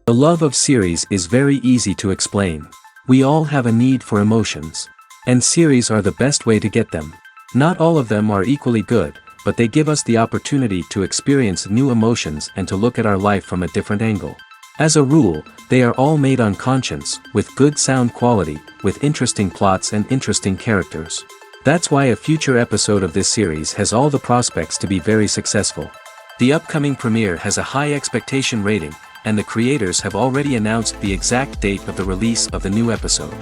The love of series is very easy to explain. We all have a need for emotions. And series are the best way to get them. Not all of them are equally good, but they give us the opportunity to experience new emotions and to look at our life from a different angle. As a rule, they are all made on conscience, with good sound quality, with interesting plots and interesting characters. That's why a future episode of this series has all the prospects to be very successful. The upcoming premiere has a high expectation rating, and the creators have already announced the exact date of the release of the new episode.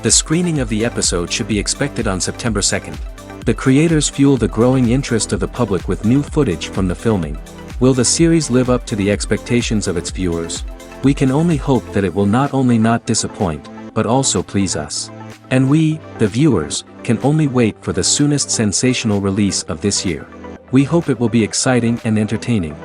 The screening of the episode should be expected on September 2nd. The creators fuel the growing interest of the public with new footage from the filming. Will the series live up to the expectations of its viewers? We can only hope that it will not only not disappoint, but also please us. And we, the viewers, can only wait for the soonest sensational release of this year. We hope it will be exciting and entertaining.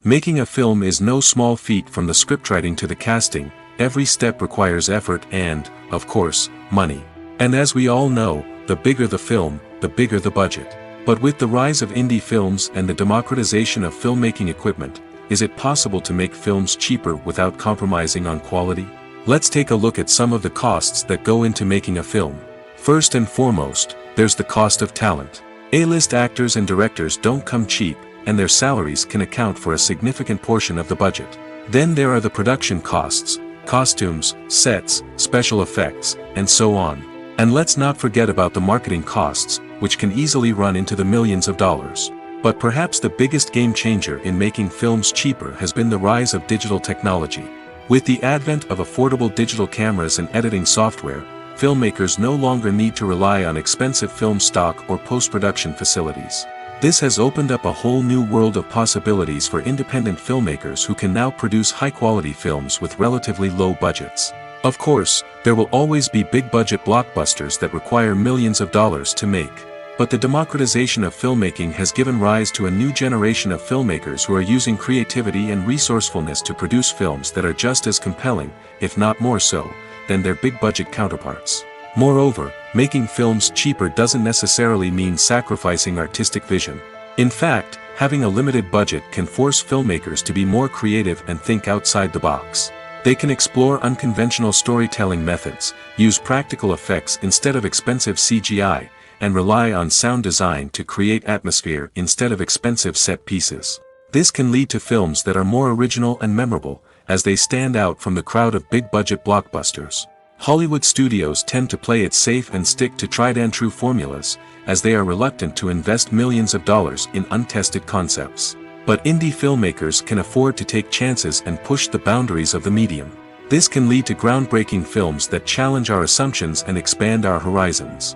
Making a film is no small feat. From the scriptwriting to the casting, every step requires effort and, of course, money. And as we all know, the bigger the film, the bigger the budget. But with the rise of indie films and the democratization of filmmaking equipment, is it possible to make films cheaper without compromising on quality? Let's take a look at some of the costs that go into making a film. First and foremost, there's the cost of talent. A-list actors and directors don't come cheap, and their salaries can account for a significant portion of the budget. Then there are the production costs, costumes, sets, special effects, and so on. And let's not forget about the marketing costs, which can easily run into the millions of dollars. But perhaps the biggest game changer in making films cheaper has been the rise of digital technology. With the advent of affordable digital cameras and editing software, filmmakers no longer need to rely on expensive film stock or post-production facilities. This has opened up a whole new world of possibilities for independent filmmakers who can now produce high-quality films with relatively low budgets. Of course, there will always be big-budget blockbusters that require millions of dollars to make. But the democratization of filmmaking has given rise to a new generation of filmmakers who are using creativity and resourcefulness to produce films that are just as compelling, if not more so, than their big-budget counterparts. Moreover, making films cheaper doesn't necessarily mean sacrificing artistic vision. In fact, having a limited budget can force filmmakers to be more creative and think outside the box. They can explore unconventional storytelling methods, use practical effects instead of expensive CGI, and rely on sound design to create atmosphere instead of expensive set pieces. This can lead to films that are more original and memorable, as they stand out from the crowd of big-budget blockbusters. Hollywood studios tend to play it safe and stick to tried-and-true formulas, as they are reluctant to invest millions of dollars in untested concepts. But indie filmmakers can afford to take chances and push the boundaries of the medium. This can lead to groundbreaking films that challenge our assumptions and expand our horizons.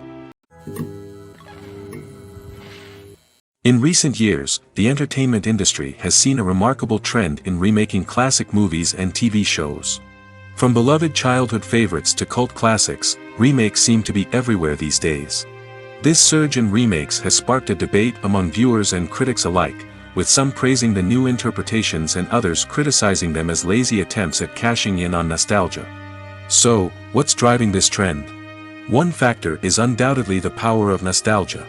In recent years, the entertainment industry has seen a remarkable trend in remaking classic movies and TV shows. From beloved childhood favorites to cult classics, remakes seem to be everywhere these days. This surge in remakes has sparked a debate among viewers and critics alike, with some praising the new interpretations and others criticizing them as lazy attempts at cashing in on nostalgia. So, what's driving this trend? One factor is undoubtedly the power of nostalgia.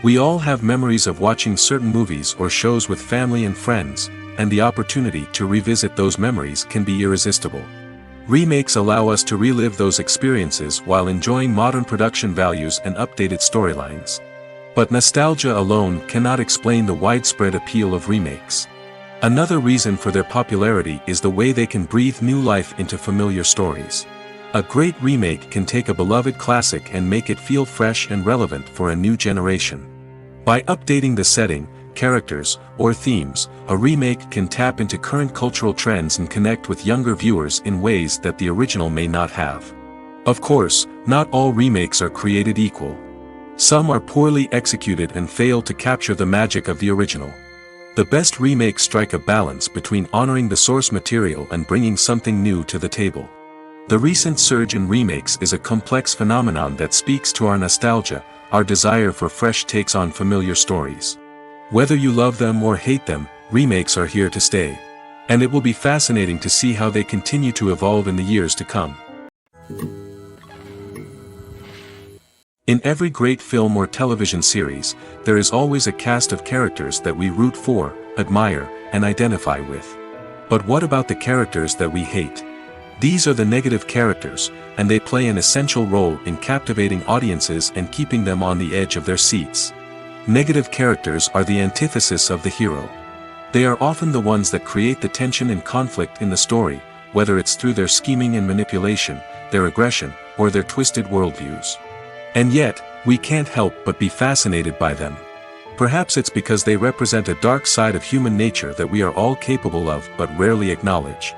We all have memories of watching certain movies or shows with family and friends, and the opportunity to revisit those memories can be irresistible. Remakes allow us to relive those experiences while enjoying modern production values and updated storylines. But nostalgia alone cannot explain the widespread appeal of remakes. Another reason for their popularity is the way they can breathe new life into familiar stories. A great remake can take a beloved classic and make it feel fresh and relevant for a new generation. By updating the setting, characters, or themes, a remake can tap into current cultural trends and connect with younger viewers in ways that the original may not have. Of course, not all remakes are created equal. Some are poorly executed and fail to capture the magic of the original. The best remakes strike a balance between honoring the source material and bringing something new to the table. The recent surge in remakes is a complex phenomenon that speaks to our nostalgia, our desire for fresh takes on familiar stories. Whether you love them or hate them, remakes are here to stay. And it will be fascinating to see how they continue to evolve in the years to come. In every great film or television series, there is always a cast of characters that we root for, admire, and identify with. But what about the characters that we hate? These are the negative characters, and they play an essential role in captivating audiences and keeping them on the edge of their seats. Negative characters are the antithesis of the hero. They are often the ones that create the tension and conflict in the story, whether it's through their scheming and manipulation, their aggression, or their twisted worldviews. And yet, we can't help but be fascinated by them. Perhaps it's because they represent a dark side of human nature that we are all capable of but rarely acknowledge.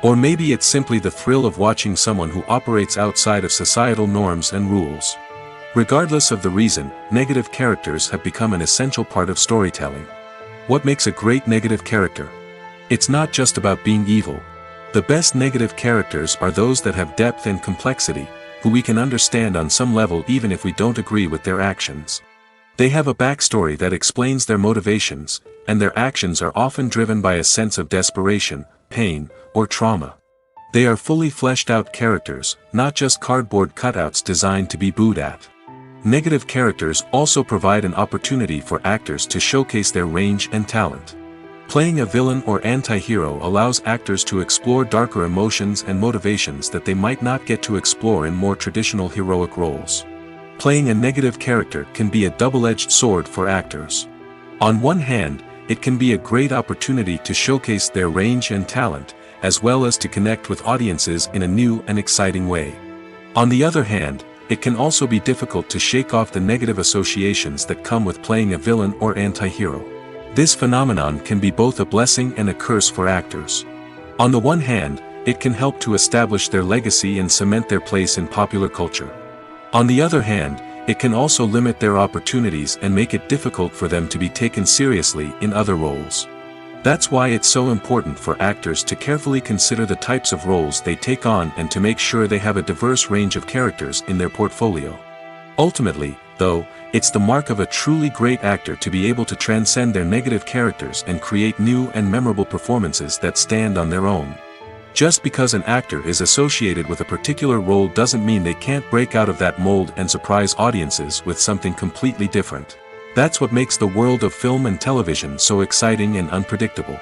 Or maybe it's simply the thrill of watching someone who operates outside of societal norms and rules. Regardless of the reason, negative characters have become an essential part of storytelling. What makes a great negative character? It's not just about being evil. The best negative characters are those that have depth and complexity, who we can understand on some level even if we don't agree with their actions. They have a backstory that explains their motivations, and their actions are often driven by a sense of desperation, pain, or trauma. They are fully fleshed out characters, not just cardboard cutouts designed to be booed at. Negative characters also provide an opportunity for actors to showcase their range and talent. Playing a villain or anti-hero allows actors to explore darker emotions and motivations that they might not get to explore in more traditional heroic roles. Playing a negative character can be a double-edged sword for actors. On one hand, it can be a great opportunity to showcase their range and talent, as well as to connect with audiences in a new and exciting way. On the other hand, it can also be difficult to shake off the negative associations that come with playing a villain or anti-hero. This phenomenon can be both a blessing and a curse for actors. On the one hand, it can help to establish their legacy and cement their place in popular culture. On the other hand, it can also limit their opportunities and make it difficult for them to be taken seriously in other roles. That's why it's so important for actors to carefully consider the types of roles they take on and to make sure they have a diverse range of characters in their portfolio. Ultimately, though, it's the mark of a truly great actor to be able to transcend their negative characters and create new and memorable performances that stand on their own. Just because an actor is associated with a particular role doesn't mean they can't break out of that mold and surprise audiences with something completely different. That's what makes the world of film and television so exciting and unpredictable.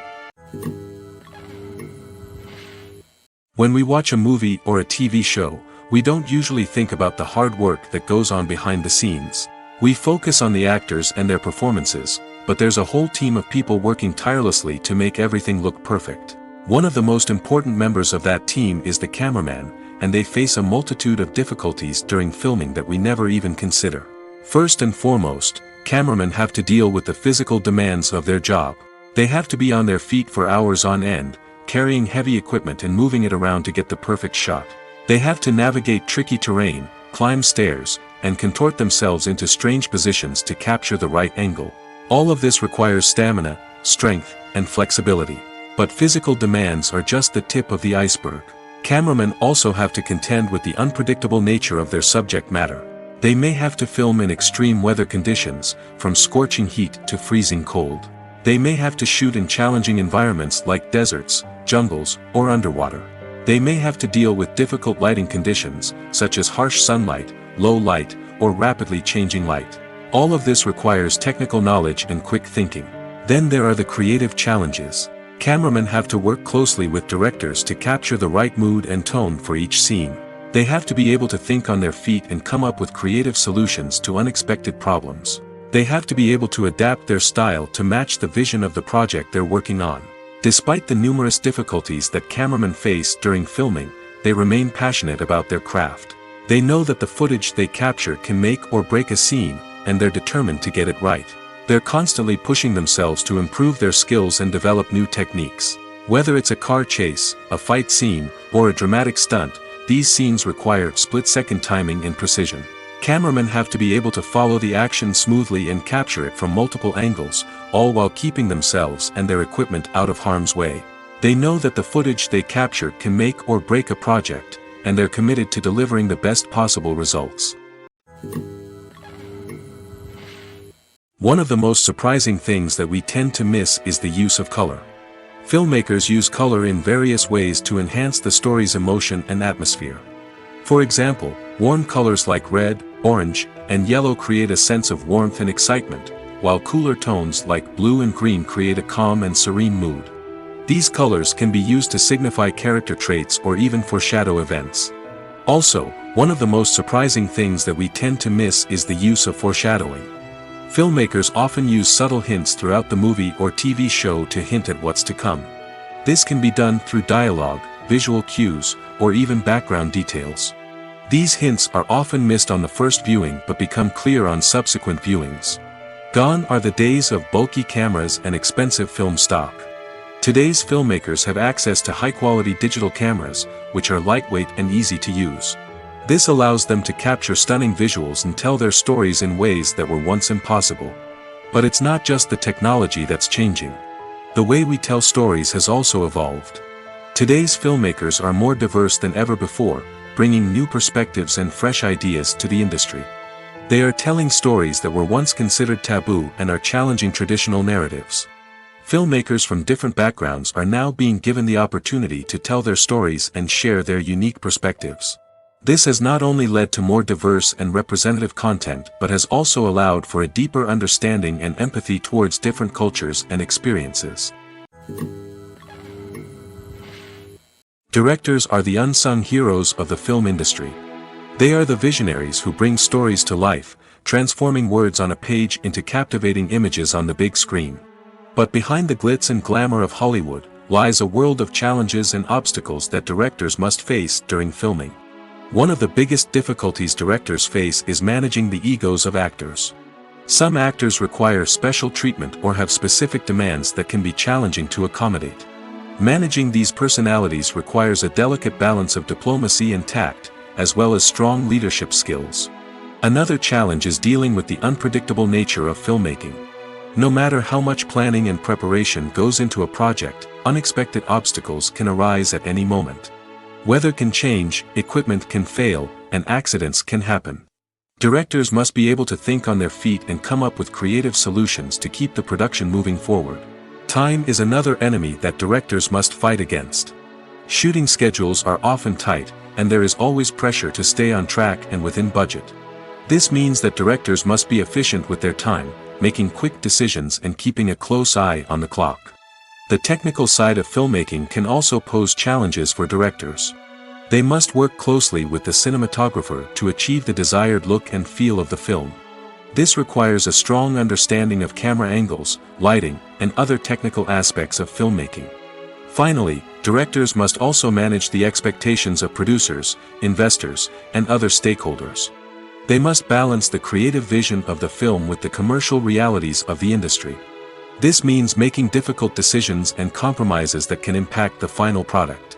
When we watch a movie or a TV show, we don't usually think about the hard work that goes on behind the scenes. We focus on the actors and their performances, but there's a whole team of people working tirelessly to make everything look perfect. One of the most important members of that team is the cameraman, and they face a multitude of difficulties during filming that we never even consider. First and foremost, cameramen have to deal with the physical demands of their job. They have to be on their feet for hours on end, carrying heavy equipment and moving it around to get the perfect shot. They have to navigate tricky terrain, climb stairs, and contort themselves into strange positions to capture the right angle. All of this requires stamina, strength, and flexibility. But physical demands are just the tip of the iceberg. Cameramen also have to contend with the unpredictable nature of their subject matter. They may have to film in extreme weather conditions, from scorching heat to freezing cold. They may have to shoot in challenging environments like deserts, jungles, or underwater. They may have to deal with difficult lighting conditions, such as harsh sunlight, low light, or rapidly changing light. All of this requires technical knowledge and quick thinking. Then there are the creative challenges. Cameramen have to work closely with directors to capture the right mood and tone for each scene. They have to be able to think on their feet and come up with creative solutions to unexpected problems. They have to be able to adapt their style to match the vision of the project they're working on. Despite the numerous difficulties that cameramen face during filming, they remain passionate about their craft. They know that the footage they capture can make or break a scene, and they're determined to get it right. They're constantly pushing themselves to improve their skills and develop new techniques. Whether it's a car chase, a fight scene, or a dramatic stunt, these scenes require split-second timing and precision. Cameramen have to be able to follow the action smoothly and capture it from multiple angles, all while keeping themselves and their equipment out of harm's way. They know that the footage they capture can make or break a project, and they're committed to delivering the best possible results. One of the most surprising things that we tend to miss is the use of color. Filmmakers use color in various ways to enhance the story's emotion and atmosphere. For example, warm colors like red, orange, and yellow create a sense of warmth and excitement, while cooler tones like blue and green create a calm and serene mood. These colors can be used to signify character traits or even foreshadow events. Also, one of the most surprising things that we tend to miss is the use of foreshadowing. Filmmakers often use subtle hints throughout the movie or TV show to hint at what's to come. This can be done through dialogue, visual cues, or even background details. These hints are often missed on the first viewing but become clear on subsequent viewings. Gone are the days of bulky cameras and expensive film stock. Today's filmmakers have access to high-quality digital cameras, which are lightweight and easy to use. This allows them to capture stunning visuals and tell their stories in ways that were once impossible. But it's not just the technology that's changing. The way we tell stories has also evolved. Today's filmmakers are more diverse than ever before, bringing new perspectives and fresh ideas to the industry. They are telling stories that were once considered taboo and are challenging traditional narratives. Filmmakers from different backgrounds are now being given the opportunity to tell their stories and share their unique perspectives. This has not only led to more diverse and representative content but has also allowed for a deeper understanding and empathy towards different cultures and experiences. Directors are the unsung heroes of the film industry. They are the visionaries who bring stories to life, transforming words on a page into captivating images on the big screen. But behind the glitz and glamour of Hollywood lies a world of challenges and obstacles that directors must face during filming. One of the biggest difficulties directors face is managing the egos of actors. Some actors require special treatment or have specific demands that can be challenging to accommodate. Managing these personalities requires a delicate balance of diplomacy and tact, as well as strong leadership skills. Another challenge is dealing with the unpredictable nature of filmmaking. No matter how much planning and preparation goes into a project, unexpected obstacles can arise at any moment. Weather can change, equipment can fail, and accidents can happen. Directors must be able to think on their feet and come up with creative solutions to keep the production moving forward. Time is another enemy that directors must fight against. Shooting schedules are often tight, and there is always pressure to stay on track and within budget. This means that directors must be efficient with their time, making quick decisions and keeping a close eye on the clock. The technical side of filmmaking can also pose challenges for directors. They must work closely with the cinematographer to achieve the desired look and feel of the film. This requires a strong understanding of camera angles, lighting, and other technical aspects of filmmaking. Finally, directors must also manage the expectations of producers, investors, and other stakeholders. They must balance the creative vision of the film with the commercial realities of the industry. This means making difficult decisions and compromises that can impact the final product.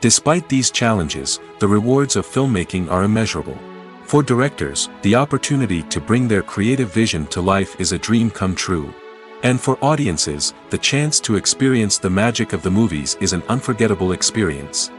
Despite these challenges, the rewards of filmmaking are immeasurable. For directors, the opportunity to bring their creative vision to life is a dream come true. And for audiences, the chance to experience the magic of the movies is an unforgettable experience.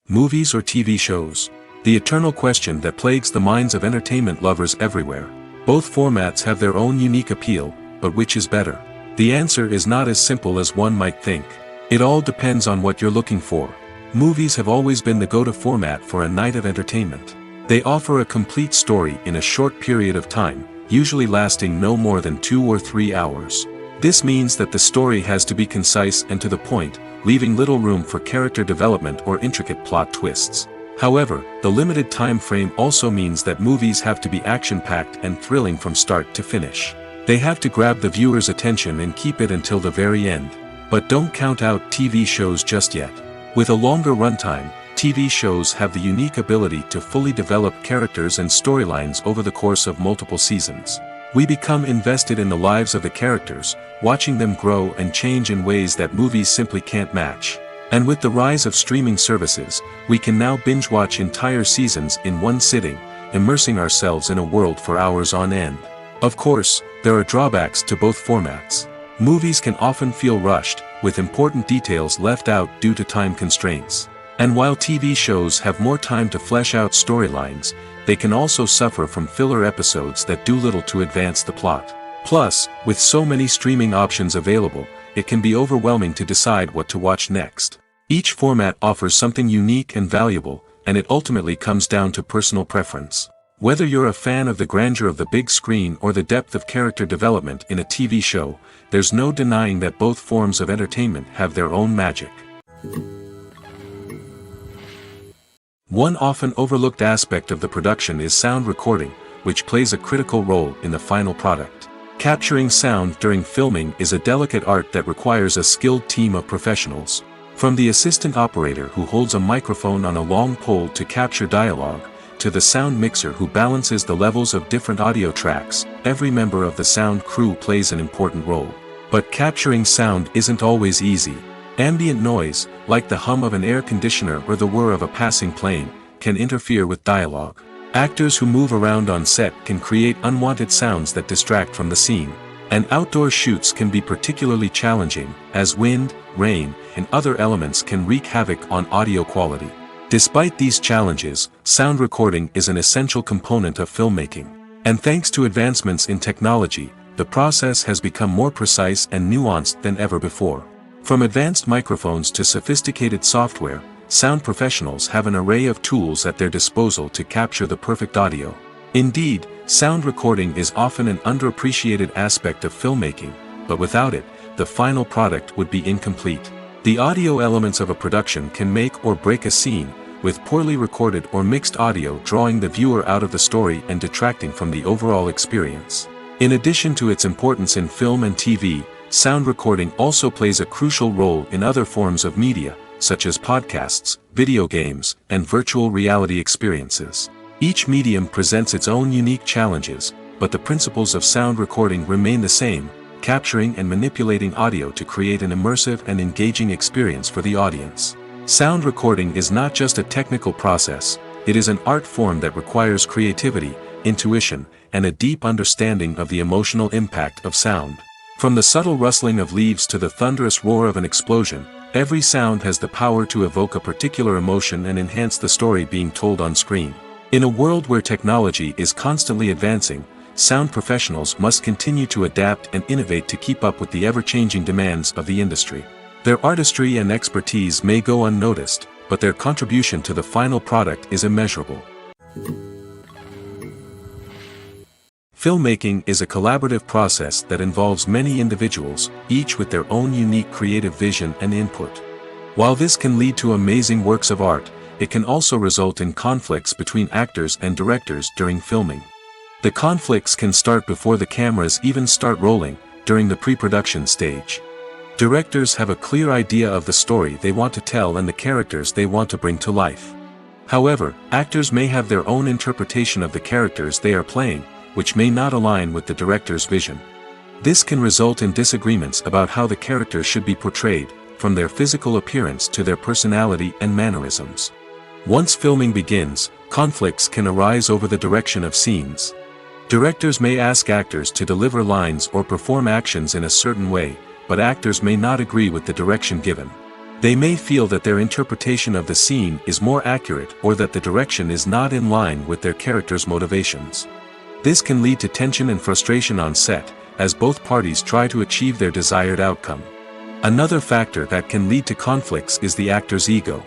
Movies or TV shows? The eternal question that plagues the minds of entertainment lovers everywhere. Both formats have their own unique appeal, but which is better? The answer is not as simple as one might think. It all depends on what you're looking for. Movies have always been the go-to format for a night of entertainment. They offer a complete story in a short period of time, usually lasting no more than 2 or 3 hours. This means that the story has to be concise and to the point, leaving little room for character development or intricate plot twists. However, the limited time frame also means that movies have to be action-packed and thrilling from start to finish. They have to grab the viewer's attention and keep it until the very end. But don't count out TV shows just yet. With a longer runtime, TV shows have the unique ability to fully develop characters and storylines over the course of multiple seasons. We become invested in the lives of the characters, watching them grow and change in ways that movies simply can't match. And with the rise of streaming services, we can now binge-watch entire seasons in one sitting, immersing ourselves in a world for hours on end. Of course, there are drawbacks to both formats. Movies can often feel rushed, with important details left out due to time constraints. And while TV shows have more time to flesh out storylines, they can also suffer from filler episodes that do little to advance the plot. Plus, with so many streaming options available, it can be overwhelming to decide what to watch next. Each format offers something unique and valuable, and it ultimately comes down to personal preference. Whether you're a fan of the grandeur of the big screen or the depth of character development in a TV show, there's no denying that both forms of entertainment have their own magic. One often overlooked aspect of the production is sound recording, which plays a critical role in the final product. Capturing sound during filming is a delicate art that requires a skilled team of professionals. From the assistant operator who holds a microphone on a long pole to capture dialogue, to the sound mixer who balances the levels of different audio tracks, every member of the sound crew plays an important role. But capturing sound isn't always easy. Ambient noise, like the hum of an air conditioner or the whir of a passing plane, can interfere with dialogue. Actors who move around on set can create unwanted sounds that distract from the scene. And outdoor shoots can be particularly challenging, as wind, rain, and other elements can wreak havoc on audio quality. Despite these challenges, sound recording is an essential component of filmmaking. And thanks to advancements in technology, the process has become more precise and nuanced than ever before. From advanced microphones to sophisticated software, sound professionals have an array of tools at their disposal to capture the perfect audio. Indeed, sound recording is often an underappreciated aspect of filmmaking, but without it, the final product would be incomplete. The audio elements of a production can make or break a scene, with poorly recorded or mixed audio drawing the viewer out of the story and detracting from the overall experience. In addition to its importance in film and TV, sound recording also plays a crucial role in other forms of media, such as podcasts, video games, and virtual reality experiences. Each medium presents its own unique challenges, but the principles of sound recording remain the same, capturing and manipulating audio to create an immersive and engaging experience for the audience. Sound recording is not just a technical process, it is an art form that requires creativity, intuition, and a deep understanding of the emotional impact of sound. From the subtle rustling of leaves to the thunderous roar of an explosion, every sound has the power to evoke a particular emotion and enhance the story being told on screen. In a world where technology is constantly advancing, sound professionals must continue to adapt and innovate to keep up with the ever-changing demands of the industry. Their artistry and expertise may go unnoticed, but their contribution to the final product is immeasurable. Filmmaking is a collaborative process that involves many individuals, each with their own unique creative vision and input. While this can lead to amazing works of art, it can also result in conflicts between actors and directors during filming. The conflicts can start before the cameras even start rolling, during the pre-production stage. Directors have a clear idea of the story they want to tell and the characters they want to bring to life. However, actors may have their own interpretation of the characters they are playing, which may not align with the director's vision. This can result in disagreements about how the characters should be portrayed, from their physical appearance to their personality and mannerisms. Once filming begins, conflicts can arise over the direction of scenes. Directors may ask actors to deliver lines or perform actions in a certain way, but actors may not agree with the direction given. They may feel that their interpretation of the scene is more accurate or that the direction is not in line with their character's motivations. This can lead to tension and frustration on set, as both parties try to achieve their desired outcome. Another factor that can lead to conflicts is the actor's ego.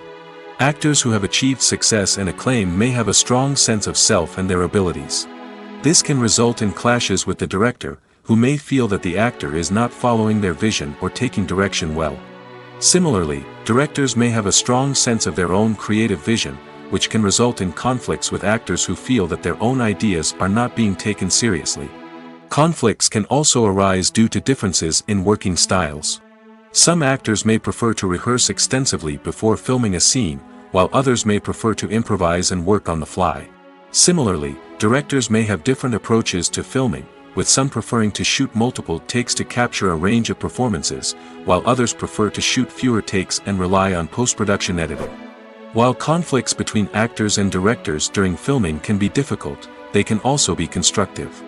Actors who have achieved success and acclaim may have a strong sense of self and their abilities. This can result in clashes with the director, who may feel that the actor is not following their vision or taking direction well. Similarly, directors may have a strong sense of their own creative vision, which can result in conflicts with actors who feel that their own ideas are not being taken seriously. Conflicts can also arise due to differences in working styles. Some actors may prefer to rehearse extensively before filming a scene, while others may prefer to improvise and work on the fly. Similarly, directors may have different approaches to filming, with some preferring to shoot multiple takes to capture a range of performances, while others prefer to shoot fewer takes and rely on post-production editing. While conflicts between actors and directors during filming can be difficult, they can also be constructive.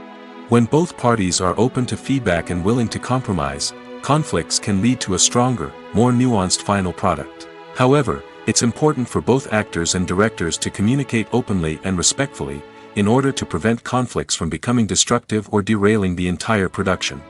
When both parties are open to feedback and willing to compromise, conflicts can lead to a stronger, more nuanced final product. However, it's important for both actors and directors to communicate openly and respectfully, in order to prevent conflicts from becoming destructive or derailing the entire production.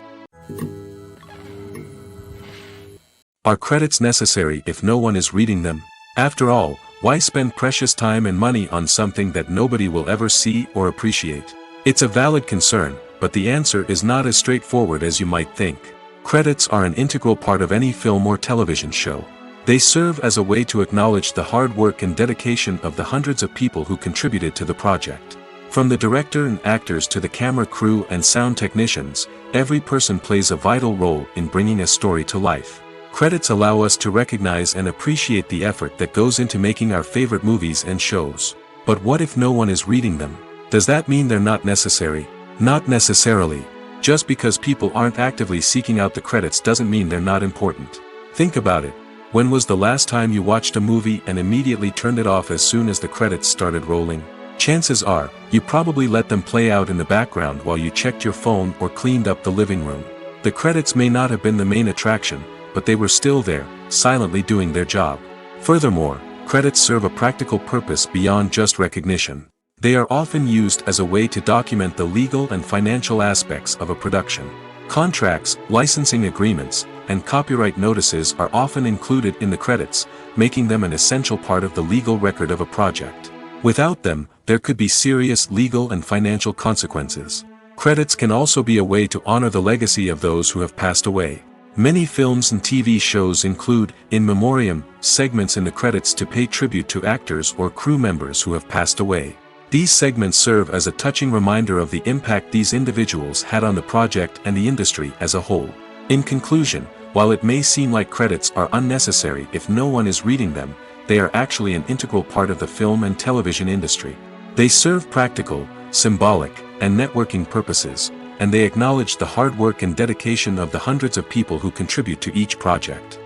Are credits necessary if no one is reading them? After all, Why spend precious time and money on something that nobody will ever see or appreciate? It's a valid concern, but the answer is not as straightforward as you might think. Credits are an integral part of any film or television show. They serve as a way to acknowledge the hard work and dedication of the hundreds of people who contributed to the project. From the director and actors to the camera crew and sound technicians, every person plays a vital role in bringing a story to life. Credits allow us to recognize and appreciate the effort that goes into making our favorite movies and shows. But what if no one is reading them? Does that mean they're not necessary? Not necessarily. Just because people aren't actively seeking out the credits doesn't mean they're not important. Think about it. When was the last time you watched a movie and immediately turned it off as soon as the credits started rolling? Chances are, you probably let them play out in the background while you checked your phone or cleaned up the living room. The credits may not have been the main attraction, but they were still there, silently doing their job. Furthermore, credits serve a practical purpose beyond just recognition. They are often used as a way to document the legal and financial aspects of a production. Contracts, licensing agreements, and copyright notices are often included in the credits, making them an essential part of the legal record of a project. Without them, there could be serious legal and financial consequences. Credits can also be a way to honor the legacy of those who have passed away. Many films and TV shows include, in memoriam, segments in the credits to pay tribute to actors or crew members who have passed away. These segments serve as a touching reminder of the impact these individuals had on the project and the industry as a whole. In conclusion, while it may seem like credits are unnecessary if no one is reading them, they are actually an integral part of the film and television industry. They serve practical, symbolic, and networking purposes, and they acknowledge the hard work and dedication of the hundreds of people who contribute to each project.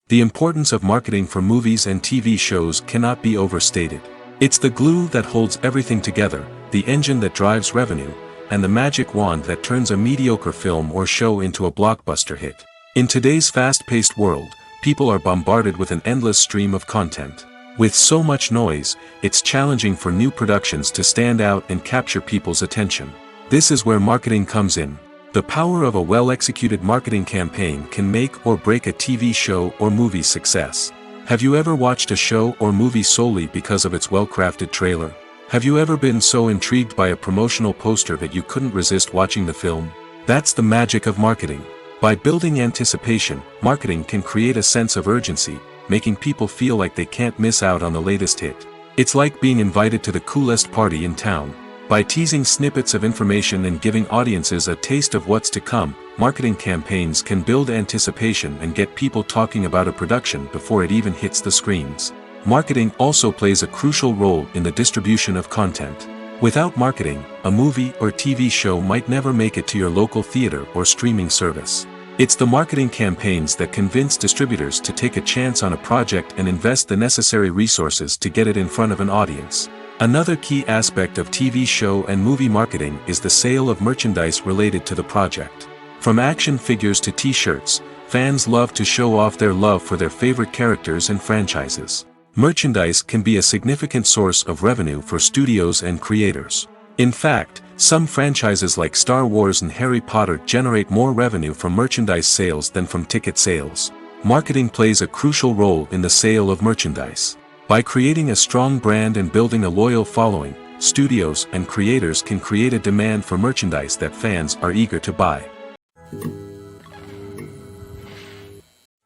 The importance of marketing for movies and TV shows cannot be overstated. It's the glue that holds everything together, the engine that drives revenue, and the magic wand that turns a mediocre film or show into a blockbuster hit. In today's fast-paced world, people are bombarded with an endless stream of content. With so much noise, it's challenging for new productions to stand out and capture people's attention. This is where marketing comes in. The power of a well-executed marketing campaign can make or break a TV show or movie's success. Have you ever watched a show or movie solely because of its well-crafted trailer? Have you ever been so intrigued by a promotional poster that you couldn't resist watching the film? That's the magic of marketing. By building anticipation, marketing can create a sense of urgency, making people feel like they can't miss out on the latest hit. It's like being invited to the coolest party in town. By teasing snippets of information and giving audiences a taste of what's to come, marketing campaigns can build anticipation and get people talking about a production before it even hits the screens. Marketing also plays a crucial role in the distribution of content. Without marketing, a movie or TV show might never make it to your local theater or streaming service. It's the marketing campaigns that convince distributors to take a chance on a project and invest the necessary resources to get it in front of an audience. Another key aspect of TV show and movie marketing is the sale of merchandise related to the project. From action figures to t-shirts, fans love to show off their love for their favorite characters and franchises. Merchandise can be a significant source of revenue for studios and creators. In fact, some franchises like Star Wars and Harry Potter generate more revenue from merchandise sales than from ticket sales. Marketing plays a crucial role in the sale of merchandise. By creating a strong brand and building a loyal following, studios and creators can create a demand for merchandise that fans are eager to buy.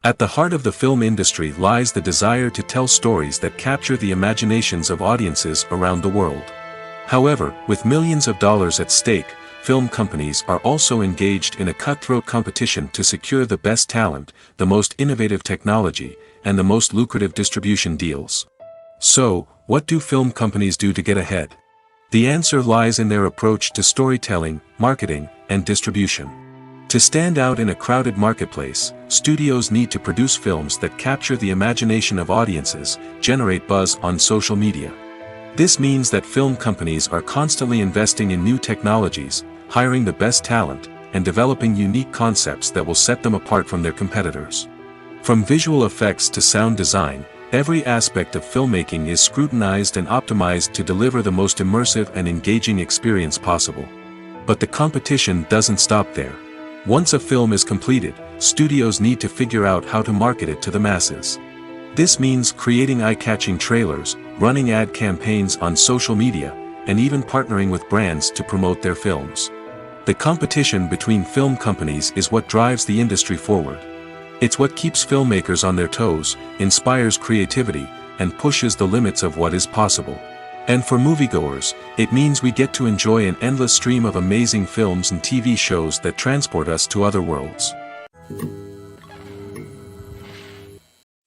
At the heart of the film industry lies the desire to tell stories that capture the imaginations of audiences around the world. However, with millions of dollars at stake, film companies are also engaged in a cutthroat competition to secure the best talent, the most innovative technology, and the most lucrative distribution deals. So, what do film companies do to get ahead? The answer lies in their approach to storytelling, marketing, and distribution. To stand out in a crowded marketplace, studios need to produce films that capture the imagination of audiences, generate buzz on social media. This means that film companies are constantly investing in new technologies, hiring the best talent, and developing unique concepts that will set them apart from their competitors. From visual effects to sound design, every aspect of filmmaking is scrutinized and optimized to deliver the most immersive and engaging experience possible. But the competition doesn't stop there. Once a film is completed, studios need to figure out how to market it to the masses. This means creating eye-catching trailers, running ad campaigns on social media, and even partnering with brands to promote their films. The competition between film companies is what drives the industry forward. It's what keeps filmmakers on their toes, inspires creativity, and pushes the limits of what is possible. And for moviegoers, it means we get to enjoy an endless stream of amazing films and TV shows that transport us to other worlds.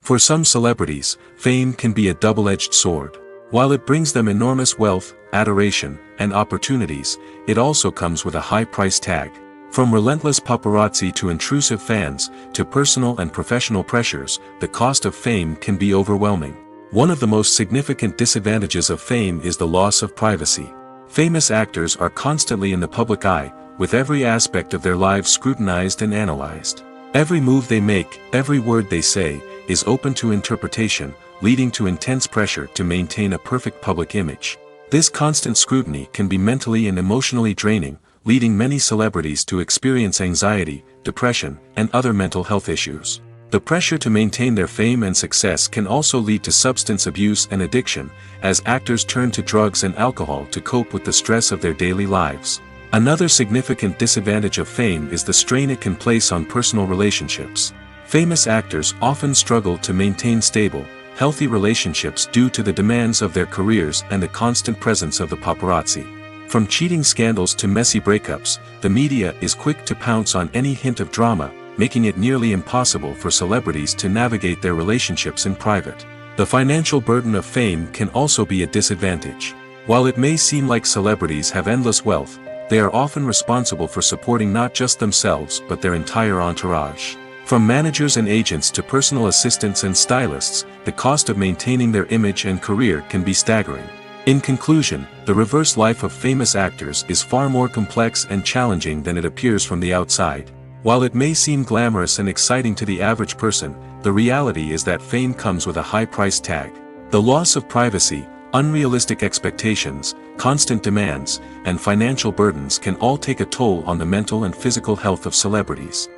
For some celebrities, fame can be a double-edged sword. While it brings them enormous wealth, adoration, and opportunities, it also comes with a high price tag. From relentless paparazzi to intrusive fans, to personal and professional pressures, the cost of fame can be overwhelming. One of the most significant disadvantages of fame is the loss of privacy. Famous actors are constantly in the public eye, with every aspect of their lives scrutinized and analyzed. Every move they make, every word they say, is open to interpretation, leading to intense pressure to maintain a perfect public image. This constant scrutiny can be mentally and emotionally draining, leading many celebrities to experience anxiety, depression, and other mental health issues. The pressure to maintain their fame and success can also lead to substance abuse and addiction, as actors turn to drugs and alcohol to cope with the stress of their daily lives. Another significant disadvantage of fame is the strain it can place on personal relationships. Famous actors often struggle to maintain stable, healthy relationships due to the demands of their careers and the constant presence of the paparazzi. From cheating scandals to messy breakups, the media is quick to pounce on any hint of drama, making it nearly impossible for celebrities to navigate their relationships in private. The financial burden of fame can also be a disadvantage. While it may seem like celebrities have endless wealth, they are often responsible for supporting not just themselves but their entire entourage. From managers and agents to personal assistants and stylists, the cost of maintaining their image and career can be staggering. In conclusion, the reverse life of famous actors is far more complex and challenging than it appears from the outside. While it may seem glamorous and exciting to the average person, the reality is that fame comes with a high price tag. The loss of privacy, unrealistic expectations, constant demands, and financial burdens can all take a toll on the mental and physical health of celebrities.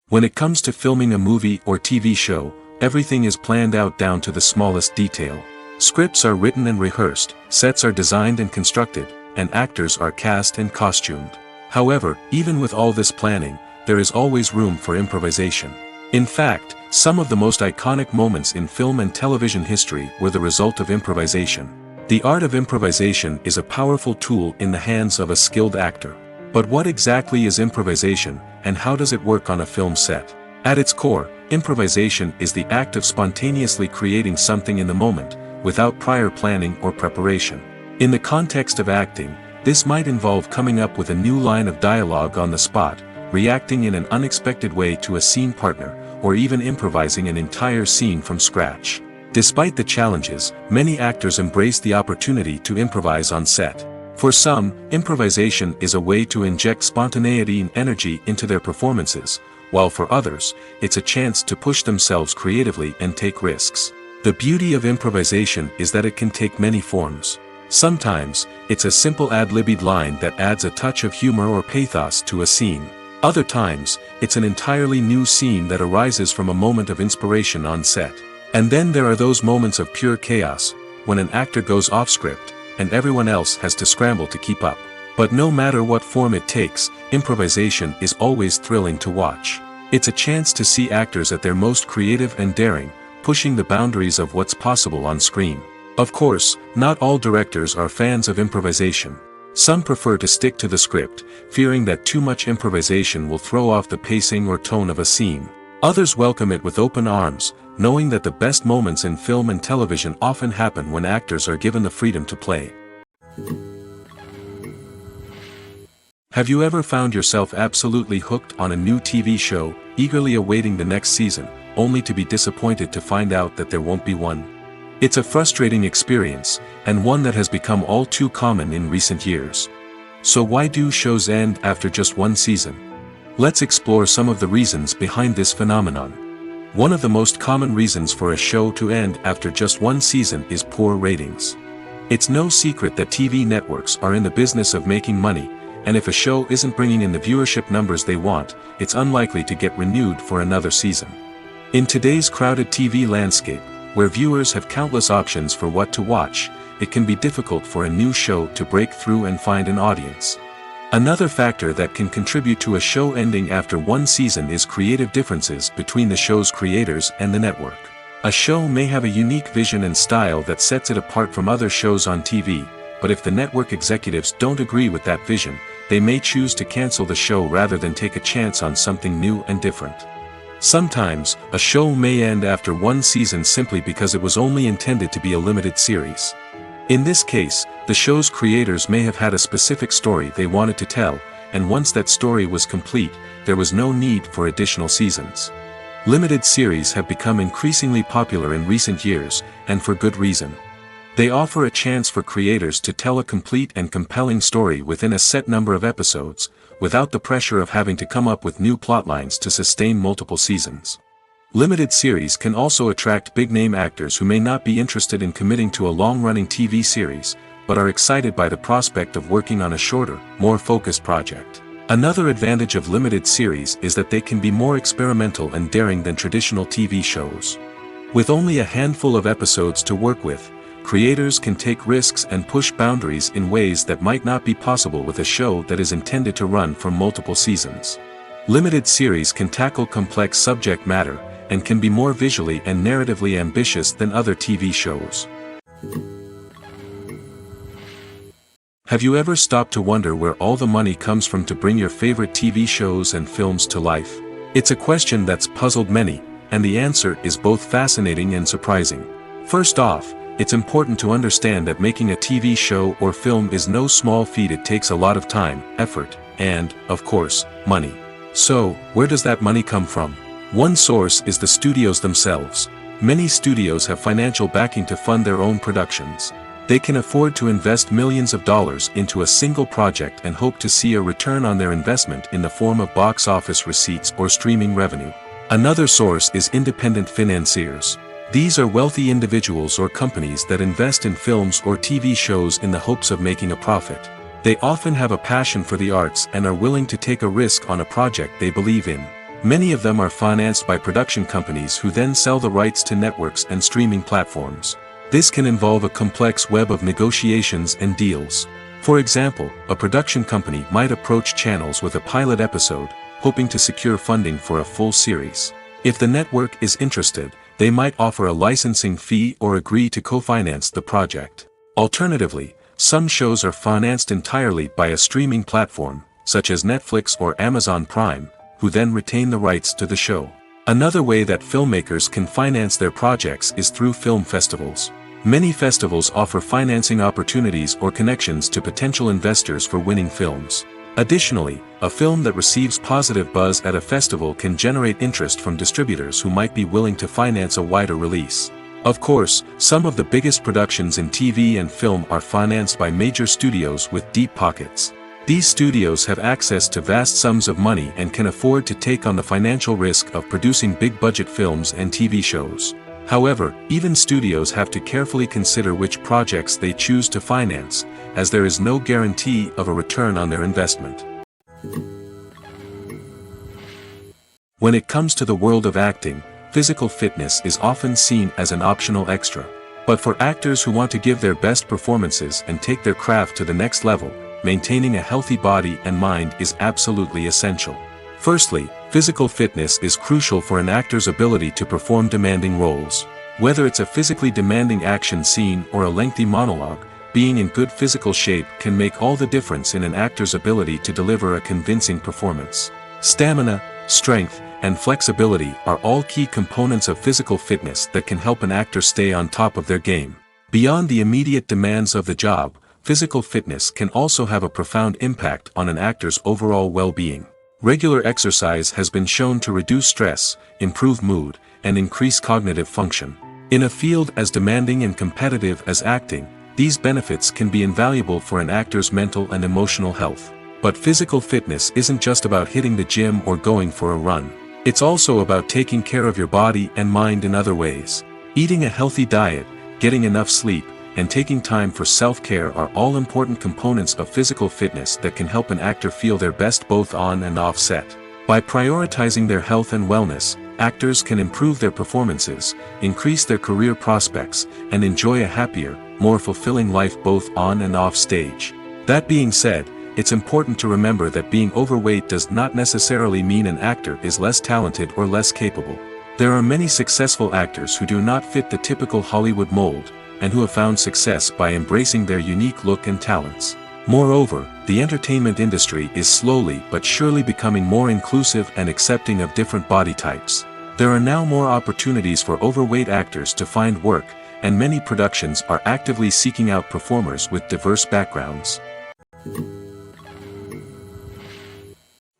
When it comes to filming a movie or TV show, everything is planned out down to the smallest detail. Scripts are written and rehearsed, sets are designed and constructed, and actors are cast and costumed. However, even with all this planning, there is always room for improvisation. In fact, some of the most iconic moments in film and television history were the result of improvisation. The art of improvisation is a powerful tool in the hands of a skilled actor. But what exactly is improvisation, and how does it work on a film set? At its core, improvisation is the act of spontaneously creating something in the moment, without prior planning or preparation. In the context of acting, this might involve coming up with a new line of dialogue on the spot, reacting in an unexpected way to a scene partner, or even improvising an entire scene from scratch. Despite the challenges, many actors embrace the opportunity to improvise on set. For some, improvisation is a way to inject spontaneity and energy into their performances, while for others, it's a chance to push themselves creatively and take risks. The beauty of improvisation is that it can take many forms. Sometimes, it's a simple ad-libbed line that adds a touch of humor or pathos to a scene. Other times, it's an entirely new scene that arises from a moment of inspiration on set. And then there are those moments of pure chaos, when an actor goes off script, and everyone else has to scramble to keep up. But no matter what form it takes, improvisation is always thrilling to watch. It's a chance to see actors at their most creative and daring, pushing the boundaries of what's possible on screen. Of course, not all directors are fans of improvisation. Some prefer to stick to the script, fearing that too much improvisation will throw off the pacing or tone of a scene. Others welcome it with open arms, knowing that the best moments in film and television often happen when actors are given the freedom to play. Have you ever found yourself absolutely hooked on a new TV show, eagerly awaiting the next season, only to be disappointed to find out that there won't be one? It's a frustrating experience, and one that has become all too common in recent years. So why do shows end after just one season? Let's explore some of the reasons behind this phenomenon. One of the most common reasons for a show to end after just one season is poor ratings. It's no secret that TV networks are in the business of making money, and if a show isn't bringing in the viewership numbers they want, it's unlikely to get renewed for another season. In today's crowded TV landscape, where viewers have countless options for what to watch, it can be difficult for a new show to break through and find an audience. Another factor that can contribute to a show ending after one season is creative differences between the show's creators and the network. A show may have a unique vision and style that sets it apart from other shows on TV, but if the network executives don't agree with that vision, they may choose to cancel the show rather than take a chance on something new and different. Sometimes, a show may end after one season simply because it was only intended to be a limited series. In this case, the show's creators may have had a specific story they wanted to tell, and once that story was complete, there was no need for additional seasons. Limited series have become increasingly popular in recent years, and for good reason. They offer a chance for creators to tell a complete and compelling story within a set number of episodes, without the pressure of having to come up with new plotlines to sustain multiple seasons. Limited series can also attract big-name actors who may not be interested in committing to a long-running TV series, but are excited by the prospect of working on a shorter, more focused project. Another advantage of limited series is that they can be more experimental and daring than traditional TV shows. With only a handful of episodes to work with, creators can take risks and push boundaries in ways that might not be possible with a show that is intended to run for multiple seasons. Limited series can tackle complex subject matter, and can be more visually and narratively ambitious than other TV shows. Have you ever stopped to wonder where all the money comes from to bring your favorite TV shows and films to life? It's a question that's puzzled many, and the answer is both fascinating and surprising. First off, it's important to understand that making a TV show or film is no small feat. It takes a lot of time, effort, and, of course, money. So, where does that money come from? One source is the studios themselves. Many studios have financial backing to fund their own productions. They can afford to invest millions of dollars into a single project and hope to see a return on their investment in the form of box office receipts or streaming revenue. Another source is independent financiers. These are wealthy individuals or companies that invest in films or TV shows in the hopes of making a profit. They often have a passion for the arts and are willing to take a risk on a project they believe in. Many of them are financed by production companies who then sell the rights to networks and streaming platforms. This can involve a complex web of negotiations and deals. For example, a production company might approach channels with a pilot episode, hoping to secure funding for a full series. If the network is interested, they might offer a licensing fee or agree to co-finance the project. Alternatively, some shows are financed entirely by a streaming platform, such as Netflix or Amazon Prime, who then retain the rights to the show. Another way that filmmakers can finance their projects is through film festivals. Many festivals offer financing opportunities or connections to potential investors for winning films. Additionally, a film that receives positive buzz at a festival can generate interest from distributors who might be willing to finance a wider release. Of course, some of the biggest productions in TV and film are financed by major studios with deep pockets. These studios have access to vast sums of money and can afford to take on the financial risk of producing big-budget films and TV shows. However, even studios have to carefully consider which projects they choose to finance, as there is no guarantee of a return on their investment. When it comes to the world of acting, physical fitness is often seen as an optional extra. But for actors who want to give their best performances and take their craft to the next level, maintaining a healthy body and mind is absolutely essential. Firstly, physical fitness is crucial for an actor's ability to perform demanding roles. Whether it's a physically demanding action scene or a lengthy monologue, being in good physical shape can make all the difference in an actor's ability to deliver a convincing performance. Stamina, strength, and flexibility are all key components of physical fitness that can help an actor stay on top of their game. Beyond the immediate demands of the job, physical fitness can also have a profound impact on an actor's overall well-being. Regular exercise has been shown to reduce stress, improve mood, and increase cognitive function. In a field as demanding and competitive as acting, these benefits can be invaluable for an actor's mental and emotional health. But physical fitness isn't just about hitting the gym or going for a run. It's also about taking care of your body and mind in other ways. Eating a healthy diet, getting enough sleep, and taking time for self-care are all important components of physical fitness that can help an actor feel their best both on and off set. By prioritizing their health and wellness, actors can improve their performances, increase their career prospects, and enjoy a happier, more fulfilling life both on and off stage. That being said, it's important to remember that being overweight does not necessarily mean an actor is less talented or less capable. There are many successful actors who do not fit the typical Hollywood mold, and who have found success by embracing their unique look and talents. Moreover, the entertainment industry is slowly but surely becoming more inclusive and accepting of different body types. There are now more opportunities for overweight actors to find work, and many productions are actively seeking out performers with diverse backgrounds.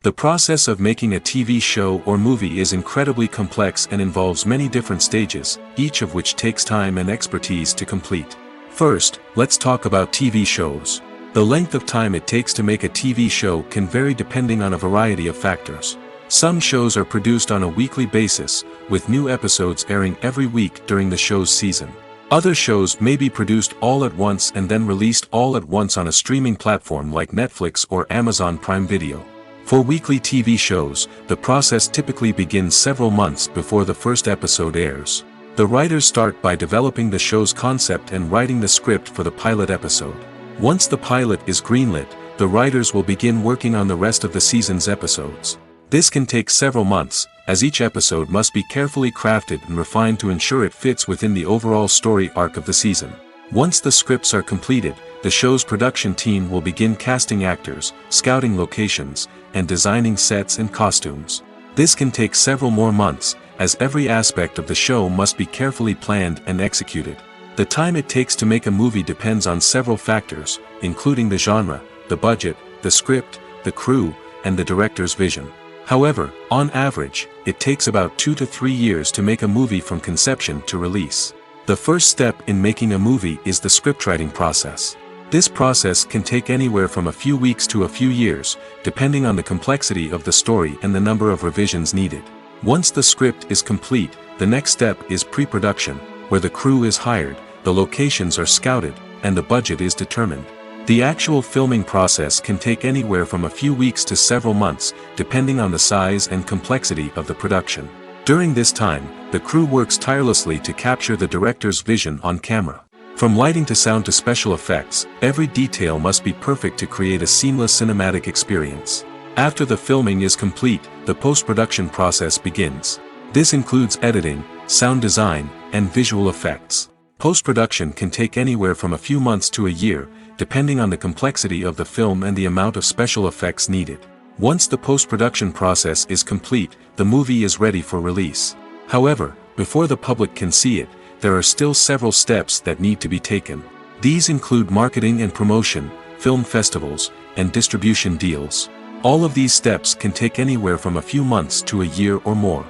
The process of making a TV show or movie is incredibly complex and involves many different stages, each of which takes time and expertise to complete. First, let's talk about TV shows. The length of time it takes to make a TV show can vary depending on a variety of factors. Some shows are produced on a weekly basis, with new episodes airing every week during the show's season. Other shows may be produced all at once and then released all at once on a streaming platform like Netflix or Amazon Prime Video. For weekly TV shows, the process typically begins several months before the first episode airs. The writers start by developing the show's concept and writing the script for the pilot episode. Once the pilot is greenlit, the writers will begin working on the rest of the season's episodes. This can take several months, as each episode must be carefully crafted and refined to ensure it fits within the overall story arc of the season. Once the scripts are completed, the show's production team will begin casting actors, scouting locations, and designing sets and costumes. This can take several more months, as every aspect of the show must be carefully planned and executed. The time it takes to make a movie depends on several factors, including the genre, the budget, the script, the crew, and the director's vision. However, on average, it takes about 2 to 3 years to make a movie from conception to release. The first step in making a movie is the scriptwriting process. This process can take anywhere from a few weeks to a few years, depending on the complexity of the story and the number of revisions needed. Once the script is complete, the next step is pre-production, where the crew is hired, the locations are scouted, and the budget is determined. The actual filming process can take anywhere from a few weeks to several months, depending on the size and complexity of the production. During this time, the crew works tirelessly to capture the director's vision on camera. From lighting to sound to special effects, every detail must be perfect to create a seamless cinematic experience. After the filming is complete, the post-production process begins. This includes editing, sound design, and visual effects. Post-production can take anywhere from a few months to a year, depending on the complexity of the film and the amount of special effects needed. Once the post-production process is complete, the movie is ready for release. However, before the public can see it, there are still several steps that need to be taken. These include marketing and promotion, film festivals, and distribution deals. All of these steps can take anywhere from a few months to a year or more.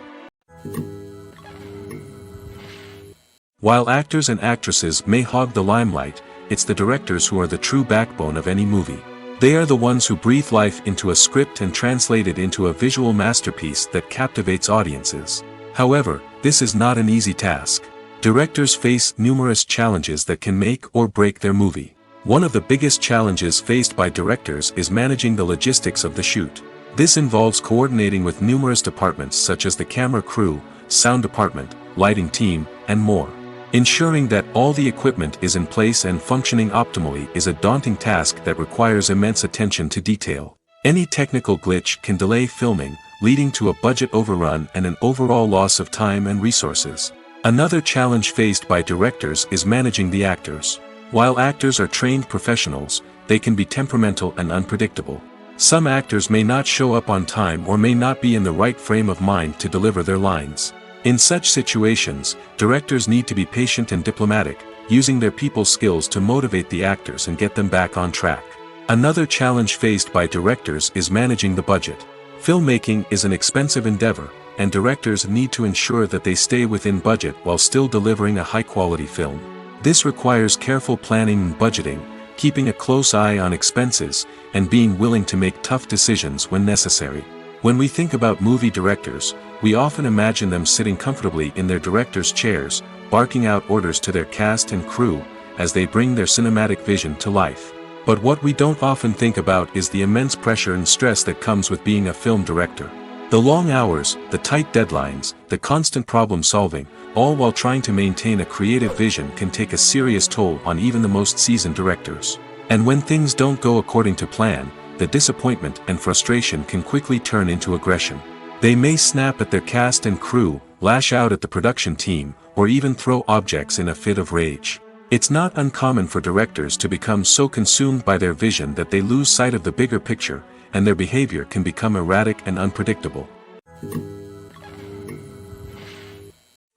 While actors and actresses may hog the limelight, it's the directors who are the true backbone of any movie. They are the ones who breathe life into a script and translate it into a visual masterpiece that captivates audiences. However, this is not an easy task. Directors face numerous challenges that can make or break their movie. One of the biggest challenges faced by directors is managing the logistics of the shoot. This involves coordinating with numerous departments such as the camera crew, sound department, lighting team, and more. Ensuring that all the equipment is in place and functioning optimally is a daunting task that requires immense attention to detail. Any technical glitch can delay filming, leading to a budget overrun and an overall loss of time and resources. Another challenge faced by directors is managing the actors. While actors are trained professionals, they can be temperamental and unpredictable. Some actors may not show up on time or may not be in the right frame of mind to deliver their lines. In such situations, directors need to be patient and diplomatic, using their people skills to motivate the actors and get them back on track. Another challenge faced by directors is managing the budget. Filmmaking is an expensive endeavor, and directors need to ensure that they stay within budget while still delivering a high-quality film. This requires careful planning and budgeting, keeping a close eye on expenses, and being willing to make tough decisions when necessary. When we think about movie directors, we often imagine them sitting comfortably in their director's chairs, barking out orders to their cast and crew, as they bring their cinematic vision to life. But what we don't often think about is the immense pressure and stress that comes with being a film director. The long hours, the tight deadlines, the constant problem solving, all while trying to maintain a creative vision can take a serious toll on even the most seasoned directors. And when things don't go according to plan, the disappointment and frustration can quickly turn into aggression. They may snap at their cast and crew, lash out at the production team, or even throw objects in a fit of rage. It's not uncommon for directors to become so consumed by their vision that they lose sight of the bigger picture, and their behavior can become erratic and unpredictable.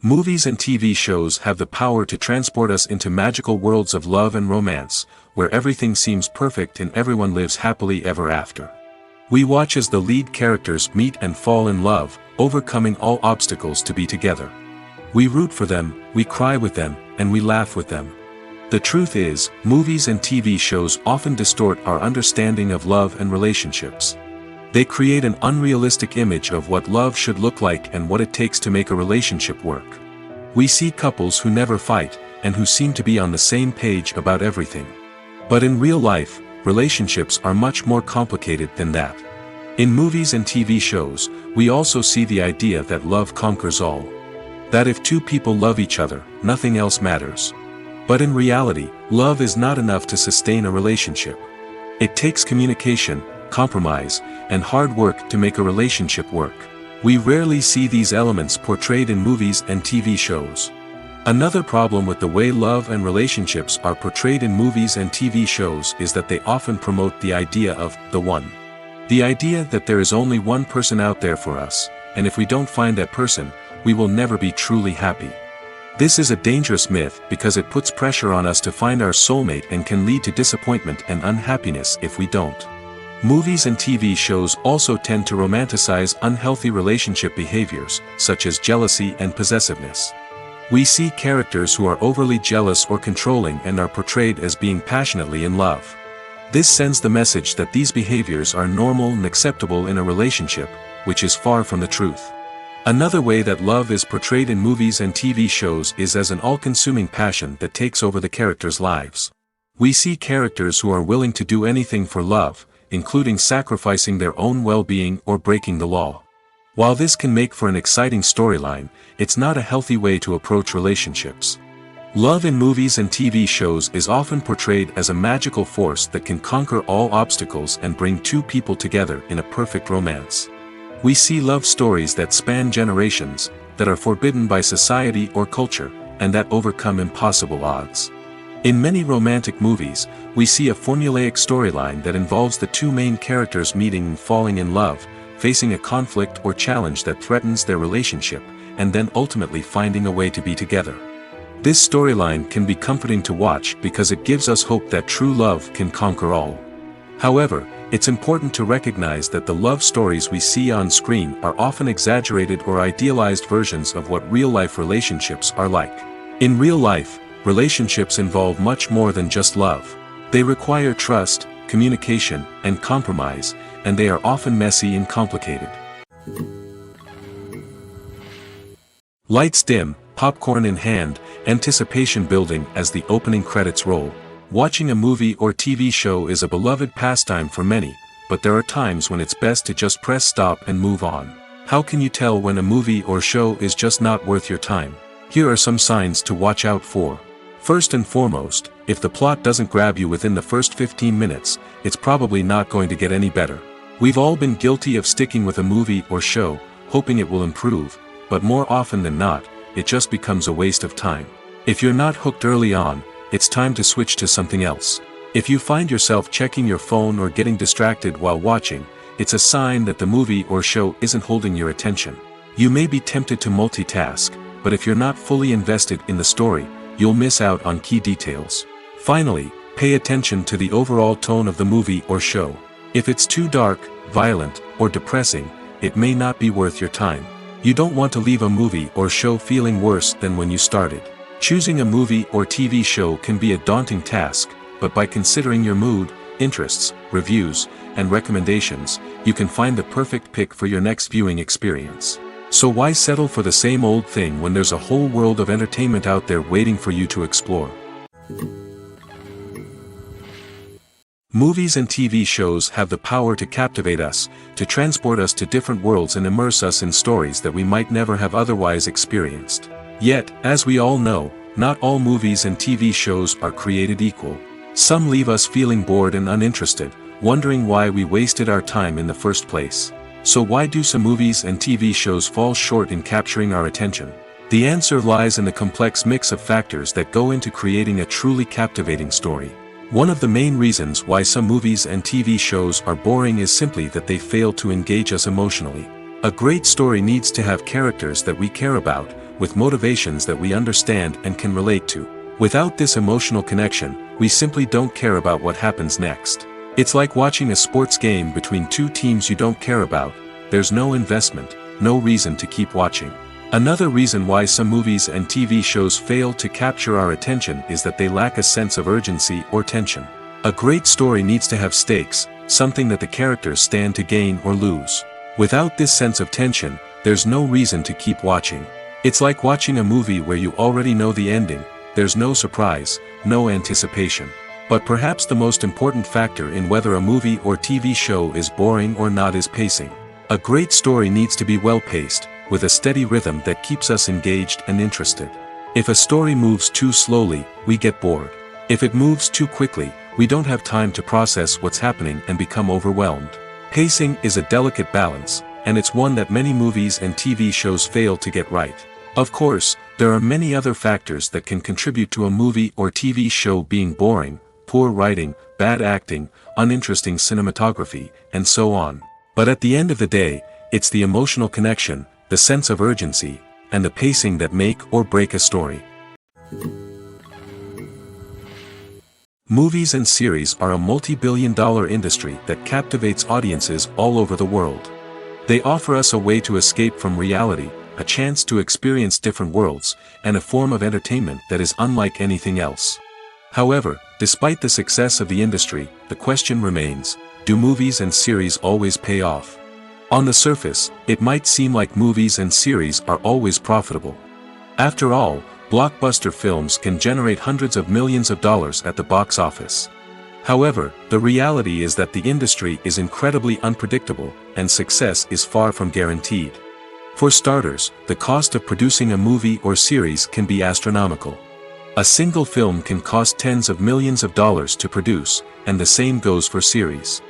Movies and TV shows have the power to transport us into magical worlds of love and romance, where everything seems perfect and everyone lives happily ever after. We watch as the lead characters meet and fall in love, overcoming all obstacles to be together. We root for them, we cry with them, and we laugh with them. The truth is, movies and TV shows often distort our understanding of love and relationships. They create an unrealistic image of what love should look like and what it takes to make a relationship work. We see couples who never fight, and who seem to be on the same page about everything. But in real life, relationships are much more complicated than that. In movies and TV shows, we also see the idea that love conquers all. That if two people love each other, nothing else matters. But in reality, love is not enough to sustain a relationship. It takes communication, compromise, and hard work to make a relationship work. We rarely see these elements portrayed in movies and TV shows. Another problem with the way love and relationships are portrayed in movies and TV shows is that they often promote the idea of the one. The idea that there is only one person out there for us, and if we don't find that person, we will never be truly happy. This is a dangerous myth because it puts pressure on us to find our soulmate and can lead to disappointment and unhappiness if we don't. Movies and TV shows also tend to romanticize unhealthy relationship behaviors, such as jealousy and possessiveness. We see characters who are overly jealous or controlling and are portrayed as being passionately in love. This sends the message that these behaviors are normal and acceptable in a relationship, which is far from the truth. Another way that love is portrayed in movies and TV shows is as an all-consuming passion that takes over the characters' lives. We see characters who are willing to do anything for love, including sacrificing their own well-being or breaking the law. While this can make for an exciting storyline, it's not a healthy way to approach relationships. Love in movies and TV shows is often portrayed as a magical force that can conquer all obstacles and bring two people together in a perfect romance. We see love stories that span generations, that are forbidden by society or culture, and that overcome impossible odds. In many romantic movies, we see a formulaic storyline that involves the two main characters meeting and falling in love, facing a conflict or challenge that threatens their relationship, and then ultimately finding a way to be together. This storyline can be comforting to watch because it gives us hope that true love can conquer all. However, it's important to recognize that the love stories we see on screen are often exaggerated or idealized versions of what real-life relationships are like. In real life, relationships involve much more than just love. They require trust, communication, and compromise, and they are often messy and complicated. Lights dim, popcorn in hand, anticipation building as the opening credits roll. Watching a movie or TV show is a beloved pastime for many, but there are times when it's best to just press stop and move on. How can you tell when a movie or show is just not worth your time? Here are some signs to watch out for. First and foremost, if the plot doesn't grab you within the first 15 minutes, it's probably not going to get any better. We've all been guilty of sticking with a movie or show, hoping it will improve, but more often than not, it just becomes a waste of time. If you're not hooked early on, it's time to switch to something else. If you find yourself checking your phone or getting distracted while watching, it's a sign that the movie or show isn't holding your attention. You may be tempted to multitask, but if you're not fully invested in the story, you'll miss out on key details. Finally, pay attention to the overall tone of the movie or show. If it's too dark, violent, or depressing, it may not be worth your time. You don't want to leave a movie or show feeling worse than when you started. Choosing a movie or TV show can be a daunting task, but by considering your mood, interests, reviews, and recommendations, you can find the perfect pick for your next viewing experience. So why settle for the same old thing when there's a whole world of entertainment out there waiting for you to explore? Movies and TV shows have the power to captivate us, to transport us to different worlds and immerse us in stories that we might never have otherwise experienced. Yet, as we all know, not all movies and TV shows are created equal. Some leave us feeling bored and uninterested, wondering why we wasted our time in the first place. So why do some movies and TV shows fall short in capturing our attention? The answer lies in the complex mix of factors that go into creating a truly captivating story. One of the main reasons why some movies and TV shows are boring is simply that they fail to engage us emotionally. A great story needs to have characters that we care about, with motivations that we understand and can relate to. Without this emotional connection, we simply don't care about what happens next. It's like watching a sports game between two teams you don't care about. There's no investment, no reason to keep watching. Another reason why some movies and TV shows fail to capture our attention is that they lack a sense of urgency or tension. A great story needs to have stakes, something that the characters stand to gain or lose. Without this sense of tension, there's no reason to keep watching. It's like watching a movie where you already know the ending. There's no surprise, no anticipation. But perhaps the most important factor in whether a movie or TV show is boring or not is pacing. A great story needs to be well-paced, with a steady rhythm that keeps us engaged and interested. If a story moves too slowly, we get bored. If it moves too quickly, we don't have time to process what's happening and become overwhelmed. Pacing is a delicate balance, and it's one that many movies and TV shows fail to get right. Of course, there are many other factors that can contribute to a movie or TV show being boring: poor writing, bad acting, uninteresting cinematography, and so on. But at the end of the day, it's the emotional connection, the sense of urgency, and the pacing that make or break a story. Movies and series are a multi-billion-dollar industry that captivates audiences all over the world. They offer us a way to escape from reality, a chance to experience different worlds, and a form of entertainment that is unlike anything else. However, despite the success of the industry, the question remains: do movies and series always pay off? On the surface, it might seem like movies and series are always profitable. After all, blockbuster films can generate hundreds of millions of dollars at the box office. However, the reality is that the industry is incredibly unpredictable, and success is far from guaranteed. For starters, the cost of producing a movie or series can be astronomical. A single film can cost tens of millions of dollars to produce, and the same goes for series.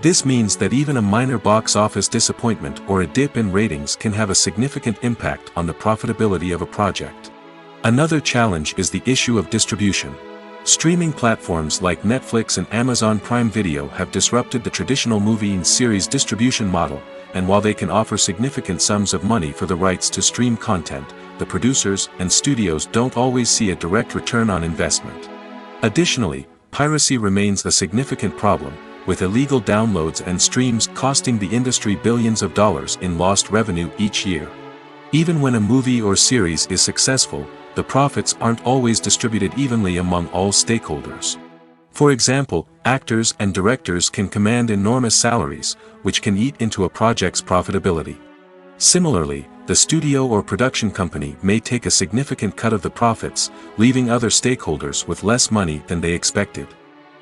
This means that even a minor box office disappointment or a dip in ratings can have a significant impact on the profitability of a project. Another challenge is the issue of distribution. Streaming platforms like Netflix and Amazon Prime Video have disrupted the traditional movie and series distribution model, and while they can offer significant sums of money for the rights to stream content, the producers and studios don't always see a direct return on investment. Additionally, piracy remains a significant problem, with illegal downloads and streams costing the industry billions of dollars in lost revenue each year. Even when a movie or series is successful, the profits aren't always distributed evenly among all stakeholders. For example, actors and directors can command enormous salaries, which can eat into a project's profitability. Similarly, the studio or production company may take a significant cut of the profits, leaving other stakeholders with less money than they expected.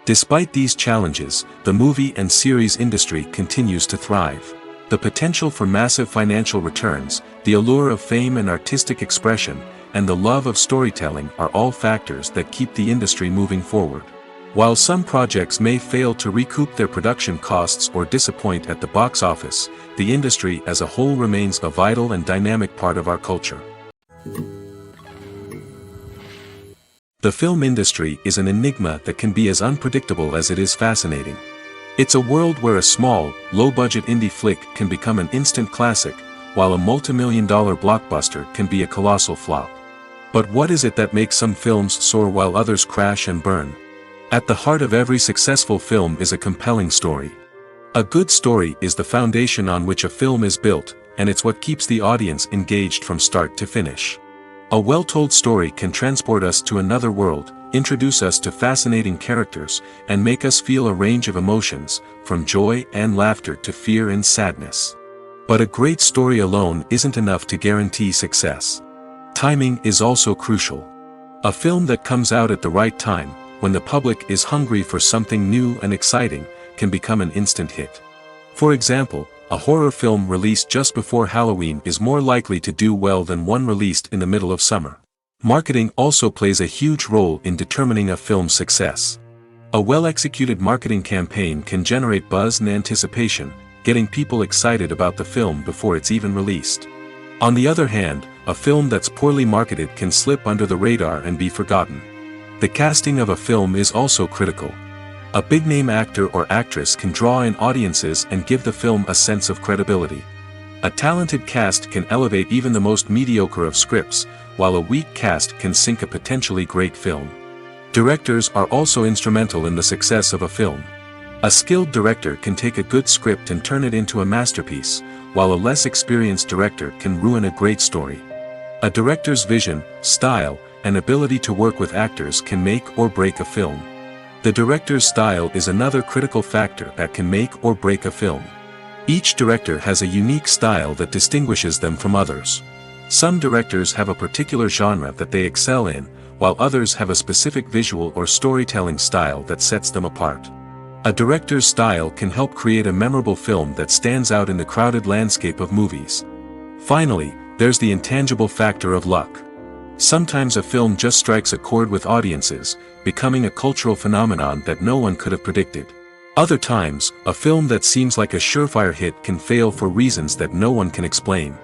Despite these challenges, the movie and series industry continues to thrive. The potential for massive financial returns, the allure of fame and artistic expression, and the love of storytelling are all factors that keep the industry moving forward. While some projects may fail to recoup their production costs or disappoint at the box office, the industry as a whole remains a vital and dynamic part of our culture. The film industry is an enigma that can be as unpredictable as it is fascinating. It's a world where a small, low-budget indie flick can become an instant classic, while a multi-million-dollar blockbuster can be a colossal flop. But what is it that makes some films soar while others crash and burn? At the heart of every successful film is a compelling story. A good story is the foundation on which a film is built, and it's what keeps the audience engaged from start to finish. A well-told story can transport us to another world, introduce us to fascinating characters, and make us feel a range of emotions, from joy and laughter to fear and sadness. But a great story alone isn't enough to guarantee success. Timing is also crucial. A film that comes out at the right time, when the public is hungry for something new and exciting, can become an instant hit. For example, a horror film released just before Halloween is more likely to do well than one released in the middle of summer. Marketing also plays a huge role in determining a film's success. A well-executed marketing campaign can generate buzz and anticipation, getting people excited about the film before it's even released. On the other hand, a film that's poorly marketed can slip under the radar and be forgotten. The casting of a film is also critical. A big-name actor or actress can draw in audiences and give the film a sense of credibility. A talented cast can elevate even the most mediocre of scripts, while a weak cast can sink a potentially great film. Directors are also instrumental in the success of a film. A skilled director can take a good script and turn it into a masterpiece, while a less experienced director can ruin a great story. A director's vision, style, and ability to work with actors can make or break a film. The director's style is another critical factor that can make or break a film. Each director has a unique style that distinguishes them from others. Some directors have a particular genre that they excel in, while others have a specific visual or storytelling style that sets them apart. A director's style can help create a memorable film that stands out in the crowded landscape of movies. Finally, there's the intangible factor of luck. Sometimes a film just strikes a chord with audiences, becoming a cultural phenomenon that no one could have predicted. Other times, a film that seems like a surefire hit can fail for reasons that no one can explain.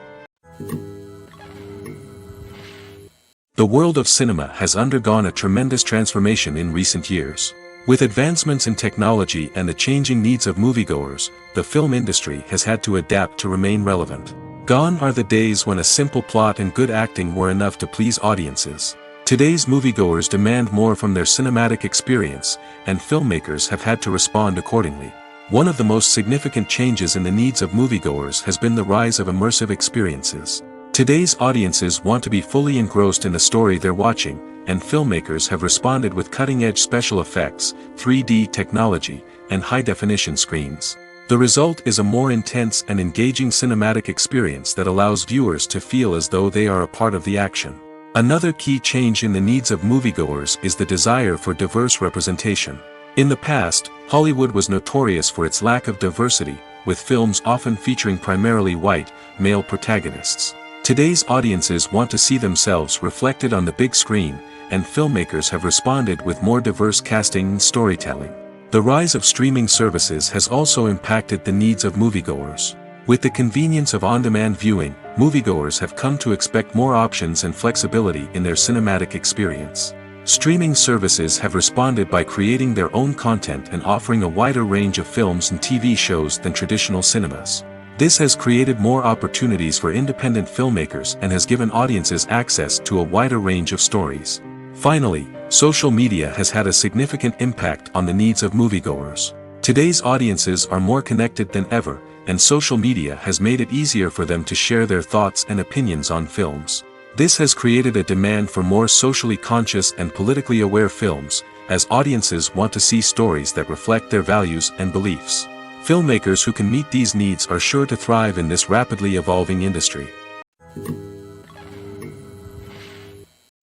The world of cinema has undergone a tremendous transformation in recent years. With advancements in technology and the changing needs of moviegoers, the film industry has had to adapt to remain relevant. Gone are the days when a simple plot and good acting were enough to please audiences. Today's moviegoers demand more from their cinematic experience, and filmmakers have had to respond accordingly. One of the most significant changes in the needs of moviegoers has been the rise of immersive experiences. Today's audiences want to be fully engrossed in the story they're watching, and filmmakers have responded with cutting-edge special effects, 3D technology, and high-definition screens. The result is a more intense and engaging cinematic experience that allows viewers to feel as though they are a part of the action. Another key change in the needs of moviegoers is the desire for diverse representation. In the past, Hollywood was notorious for its lack of diversity, with films often featuring primarily white, male protagonists. Today's audiences want to see themselves reflected on the big screen, and filmmakers have responded with more diverse casting and storytelling. The rise of streaming services has also impacted the needs of moviegoers. With the convenience of on-demand viewing, moviegoers have come to expect more options and flexibility in their cinematic experience. Streaming services have responded by creating their own content and offering a wider range of films and TV shows than traditional cinemas. This has created more opportunities for independent filmmakers and has given audiences access to a wider range of stories. Finally, social media has had a significant impact on the needs of moviegoers. Today's audiences are more connected than ever, and social media has made it easier for them to share their thoughts and opinions on films. This has created a demand for more socially conscious and politically aware films, as audiences want to see stories that reflect their values and beliefs. Filmmakers who can meet these needs are sure to thrive in this rapidly evolving industry.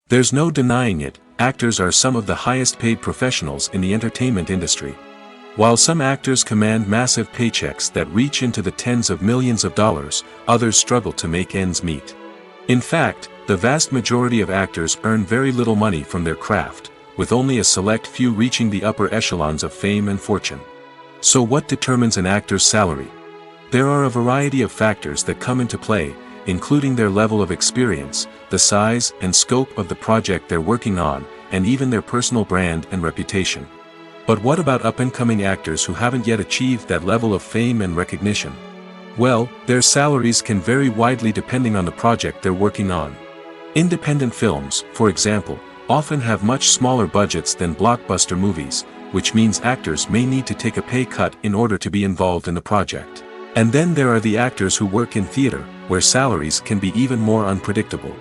There's no denying it, actors are some of the highest paid professionals in the entertainment industry. While some actors command massive paychecks that reach into the tens of millions of dollars, others struggle to make ends meet. In fact, the vast majority of actors earn very little money from their craft, with only a select few reaching the upper echelons of fame and fortune. So what determines an actor's salary? There are a variety of factors that come into play, including their level of experience, the size and scope of the project they're working on, and even their personal brand and reputation. But what about up-and-coming actors who haven't yet achieved that level of fame and recognition? Well, their salaries can vary widely depending on the project they're working on. Independent films, for example, often have much smaller budgets than blockbuster movies, which means actors may need to take a pay cut in order to be involved in the project. And then there are the actors who work in theater, where salaries can be even more unpredictable.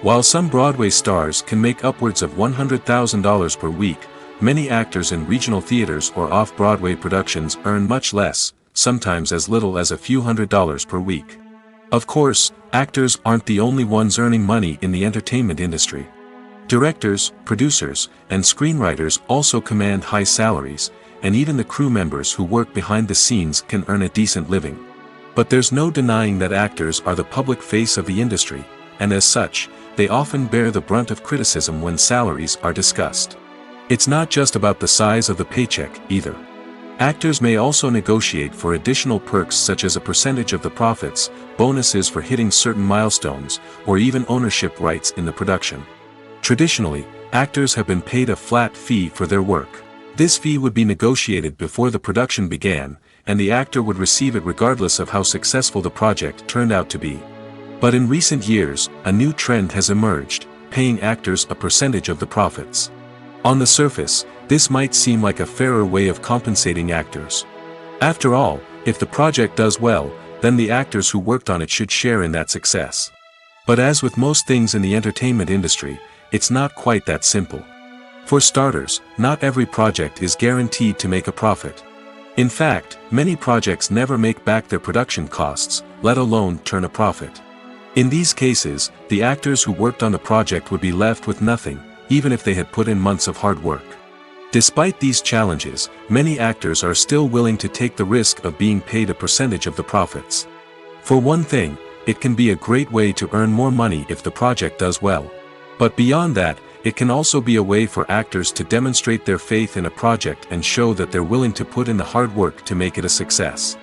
While some Broadway stars can make upwards of $100,000 per week, many actors in regional theaters or off-Broadway productions earn much less, sometimes as little as a few $100s per week. Of course, actors aren't the only ones earning money in the entertainment industry. Directors, producers, and screenwriters also command high salaries, and even the crew members who work behind the scenes can earn a decent living. But there's no denying that actors are the public face of the industry, and as such, they often bear the brunt of criticism when salaries are discussed. It's not just about the size of the paycheck, either. Actors may also negotiate for additional perks such as a percentage of the profits, bonuses for hitting certain milestones, or even ownership rights in the production. Traditionally, actors have been paid a flat fee for their work. This fee would be negotiated before the production began, and the actor would receive it regardless of how successful the project turned out to be. But in recent years, a new trend has emerged, paying actors a percentage of the profits. On the surface, this might seem like a fairer way of compensating actors. After all, if the project does well, then the actors who worked on it should share in that success. But as with most things in the entertainment industry, it's not quite that simple. For starters, not every project is guaranteed to make a profit. In fact, many projects never make back their production costs, let alone turn a profit. In these cases, the actors who worked on the project would be left with nothing, even if they had put in months of hard work. Despite these challenges, many actors are still willing to take the risk of being paid a percentage of the profits. For one thing, it can be a great way to earn more money if the project does well. But beyond that, it can also be a way for actors to demonstrate their faith in a project and show that they're willing to put in the hard work to make it a success.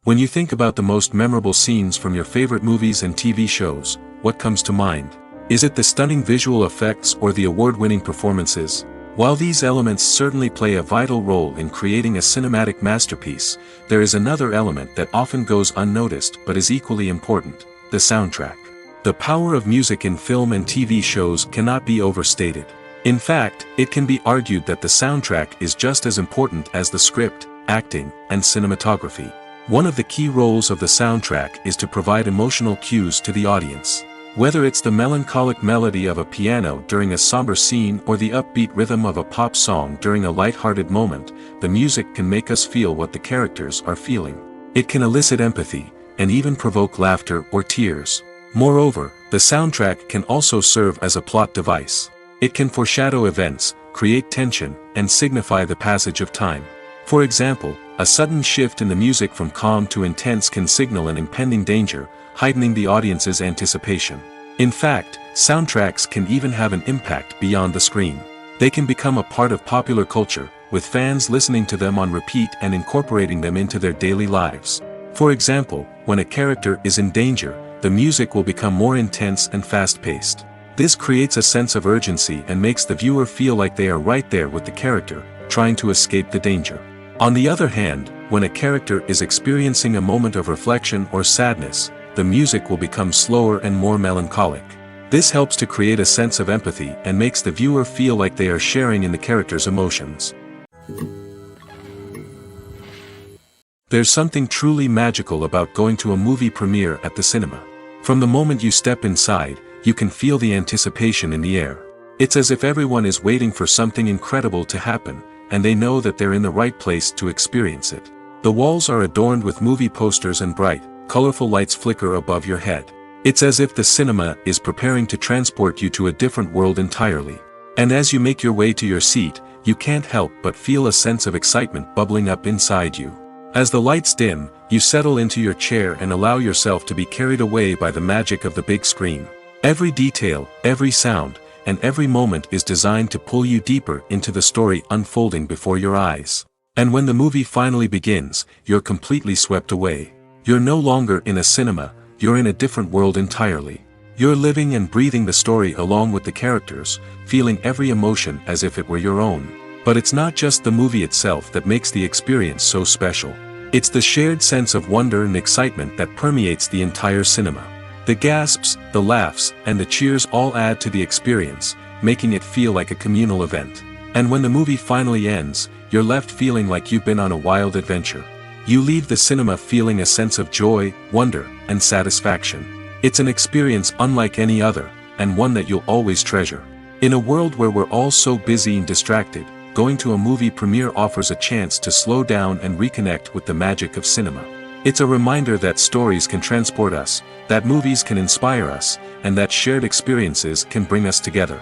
When you think about the most memorable scenes from your favorite movies and TV shows, what comes to mind? Is it the stunning visual effects or the award-winning performances? While these elements certainly play a vital role in creating a cinematic masterpiece, there is another element that often goes unnoticed but is equally important: the soundtrack. The power of music in film and TV shows cannot be overstated. In fact, it can be argued that the soundtrack is just as important as the script, acting, and cinematography. One of the key roles of the soundtrack is to provide emotional cues to the audience. Whether it's the melancholic melody of a piano during a somber scene or the upbeat rhythm of a pop song during a light-hearted moment, the music can make us feel what the characters are feeling. It can elicit empathy, and even provoke laughter or tears. Moreover, the soundtrack can also serve as a plot device. It can foreshadow events, create tension, and signify the passage of time. For example, a sudden shift in the music from calm to intense can signal an impending danger, heightening the audience's anticipation. In fact, soundtracks can even have an impact beyond the screen. They can become a part of popular culture, with fans listening to them on repeat and incorporating them into their daily lives. For example, when a character is in danger, the music will become more intense and fast-paced. This creates a sense of urgency and makes the viewer feel like they are right there with the character, trying to escape the danger. On the other hand, when a character is experiencing a moment of reflection or sadness, the music will become slower and more melancholic. This helps to create a sense of empathy and makes the viewer feel like they are sharing in the character's emotions. There's something truly magical about going to a movie premiere at the cinema. From the moment you step inside, you can feel the anticipation in the air. It's as if everyone is waiting for something incredible to happen, and they know that they're in the right place to experience it. The walls are adorned with movie posters and bright, colorful lights flicker above your head. It's as if the cinema is preparing to transport you to a different world entirely. And as you make your way to your seat, you can't help but feel a sense of excitement bubbling up inside you. As the lights dim, you settle into your chair and allow yourself to be carried away by the magic of the big screen. Every detail, every sound, and every moment is designed to pull you deeper into the story unfolding before your eyes. And when the movie finally begins, you're completely swept away. You're no longer in a cinema, you're in a different world entirely. You're living and breathing the story along with the characters, feeling every emotion as if it were your own. But it's not just the movie itself that makes the experience so special. It's the shared sense of wonder and excitement that permeates the entire cinema. The gasps, the laughs, and the cheers all add to the experience, making it feel like a communal event. And when the movie finally ends, you're left feeling like you've been on a wild adventure. You leave the cinema feeling a sense of joy, wonder, and satisfaction. It's an experience unlike any other, and one that you'll always treasure. In a world where we're all so busy and distracted, going to a movie premiere offers a chance to slow down and reconnect with the magic of cinema. It's a reminder that stories can transport us, that movies can inspire us, and that shared experiences can bring us together.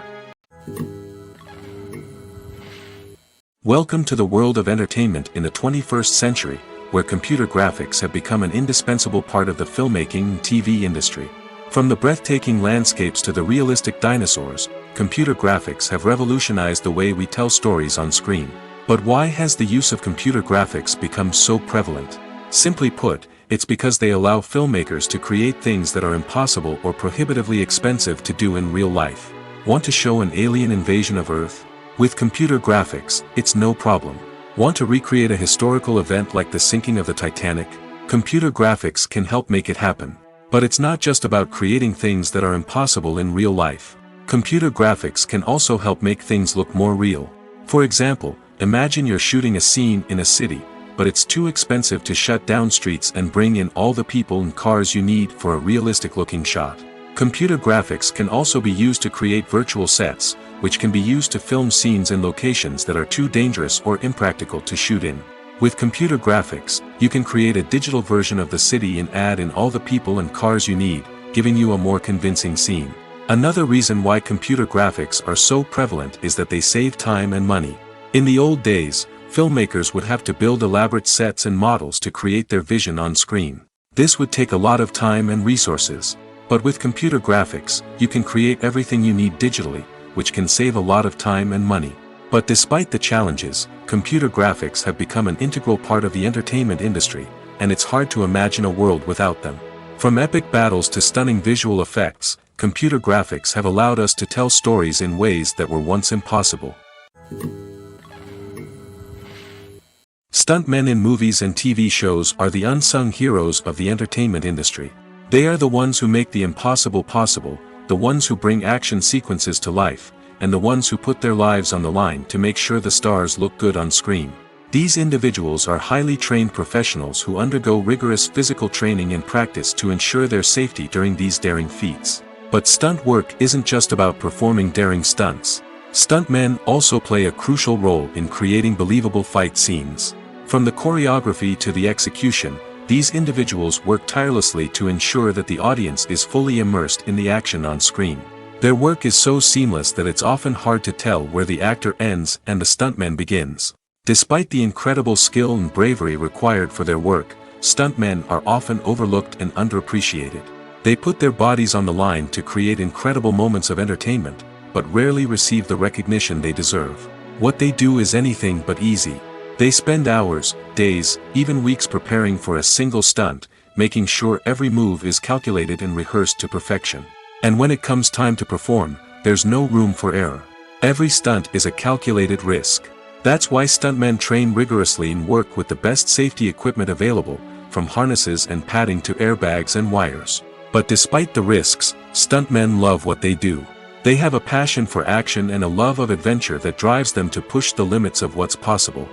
Welcome to the world of entertainment in the 21st century, where computer graphics have become an indispensable part of the filmmaking and TV industry. From the breathtaking landscapes to the realistic dinosaurs, computer graphics have revolutionized the way we tell stories on screen. But why has the use of computer graphics become so prevalent? Simply put, it's because they allow filmmakers to create things that are impossible or prohibitively expensive to do in real life. Want to show an alien invasion of Earth? With computer graphics, it's no problem. Want to recreate a historical event like the sinking of the Titanic? Computer graphics can help make it happen. But it's not just about creating things that are impossible in real life. Computer graphics can also help make things look more real. For example, imagine you're shooting a scene in a city, but it's too expensive to shut down streets and bring in all the people and cars you need for a realistic-looking shot. Computer graphics can also be used to create virtual sets, which can be used to film scenes in locations that are too dangerous or impractical to shoot in. With computer graphics, you can create a digital version of the city and add in all the people and cars you need, giving you a more convincing scene. Another reason why computer graphics are so prevalent is that they save time and money. In the old days, filmmakers would have to build elaborate sets and models to create their vision on screen. This would take a lot of time and resources. But with computer graphics, you can create everything you need digitally, which can save a lot of time and money. But despite the challenges, computer graphics have become an integral part of the entertainment industry, and it's hard to imagine a world without them. From epic battles to stunning visual effects, computer graphics have allowed us to tell stories in ways that were once impossible. Stuntmen in movies and TV shows are the unsung heroes of the entertainment industry. They are the ones who make the impossible possible, the ones who bring action sequences to life, and the ones who put their lives on the line to make sure the stars look good on screen. These individuals are highly trained professionals who undergo rigorous physical training and practice to ensure their safety during these daring feats. But stunt work isn't just about performing daring stunts. Stuntmen also play a crucial role in creating believable fight scenes. From the choreography to the execution, these individuals work tirelessly to ensure that the audience is fully immersed in the action on screen. Their work is so seamless that it's often hard to tell where the actor ends and the stuntman begins. Despite the incredible skill and bravery required for their work, stuntmen are often overlooked and underappreciated. They put their bodies on the line to create incredible moments of entertainment, but rarely receive the recognition they deserve. What they do is anything but easy. They spend hours, days, even weeks preparing for a single stunt, making sure every move is calculated and rehearsed to perfection. And when it comes time to perform, there's no room for error. Every stunt is a calculated risk. That's why stuntmen train rigorously and work with the best safety equipment available, from harnesses and padding to airbags and wires. But despite the risks, stuntmen love what they do. They have a passion for action and a love of adventure that drives them to push the limits of what's possible.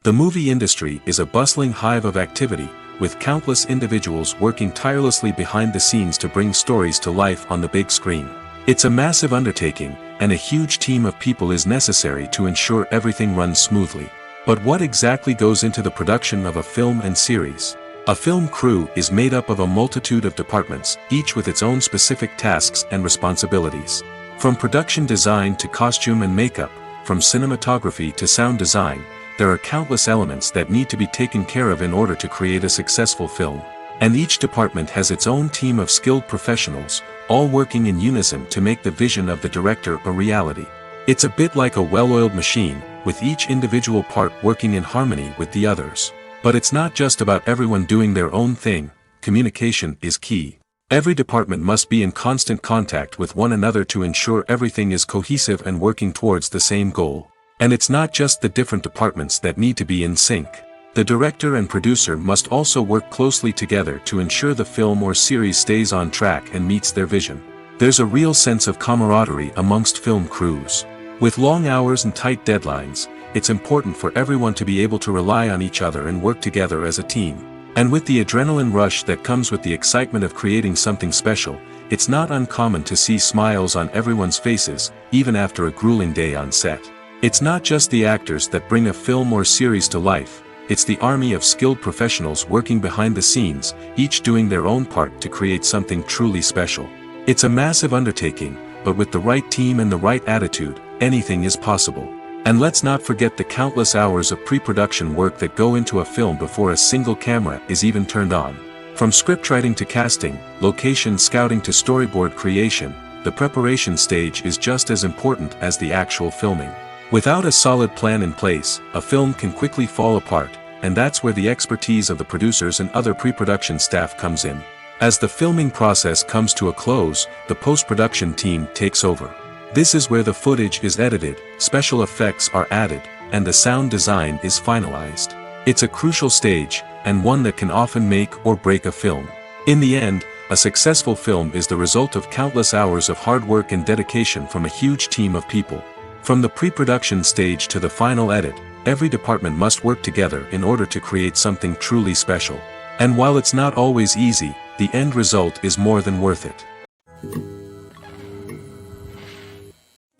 The movie industry is a bustling hive of activity, with countless individuals working tirelessly behind the scenes to bring stories to life on the big screen. It's a massive undertaking, and a huge team of people is necessary to ensure everything runs smoothly. But what exactly goes into the production of a film and series? A film crew is made up of a multitude of departments, each with its own specific tasks and responsibilities. From production design to costume and makeup, from cinematography to sound design, there are countless elements that need to be taken care of in order to create a successful film. And each department has its own team of skilled professionals, all working in unison to make the vision of the director a reality. It's a bit like a well-oiled machine, with each individual part working in harmony with the others. But it's not just about everyone doing their own thing. Communication is key. Every department must be in constant contact with one another to ensure everything is cohesive and working towards the same goal. And it's not just the different departments that need to be in sync. The director and producer must also work closely together to ensure the film or series stays on track and meets their vision. There's a real sense of camaraderie amongst film crews. With long hours and tight deadlines, it's important for everyone to be able to rely on each other and work together as a team. And with the adrenaline rush that comes with the excitement of creating something special, it's not uncommon to see smiles on everyone's faces, even after a grueling day on set. It's not just the actors that bring a film or series to life, it's the army of skilled professionals working behind the scenes, each doing their own part to create something truly special. It's a massive undertaking, but with the right team and the right attitude, anything is possible. And let's not forget the countless hours of pre-production work that go into a film before a single camera is even turned on. From scriptwriting to casting, location scouting to storyboard creation, the preparation stage is just as important as the actual filming. Without a solid plan in place, a film can quickly fall apart, and that's where the expertise of the producers and other pre-production staff comes in. As the filming process comes to a close, the post-production team takes over. This is where the footage is edited, special effects are added, and the sound design is finalized. It's a crucial stage, and one that can often make or break a film. In the end, a successful film is the result of countless hours of hard work and dedication from a huge team of people. From the pre-production stage to the final edit, every department must work together in order to create something truly special. And while it's not always easy, the end result is more than worth it.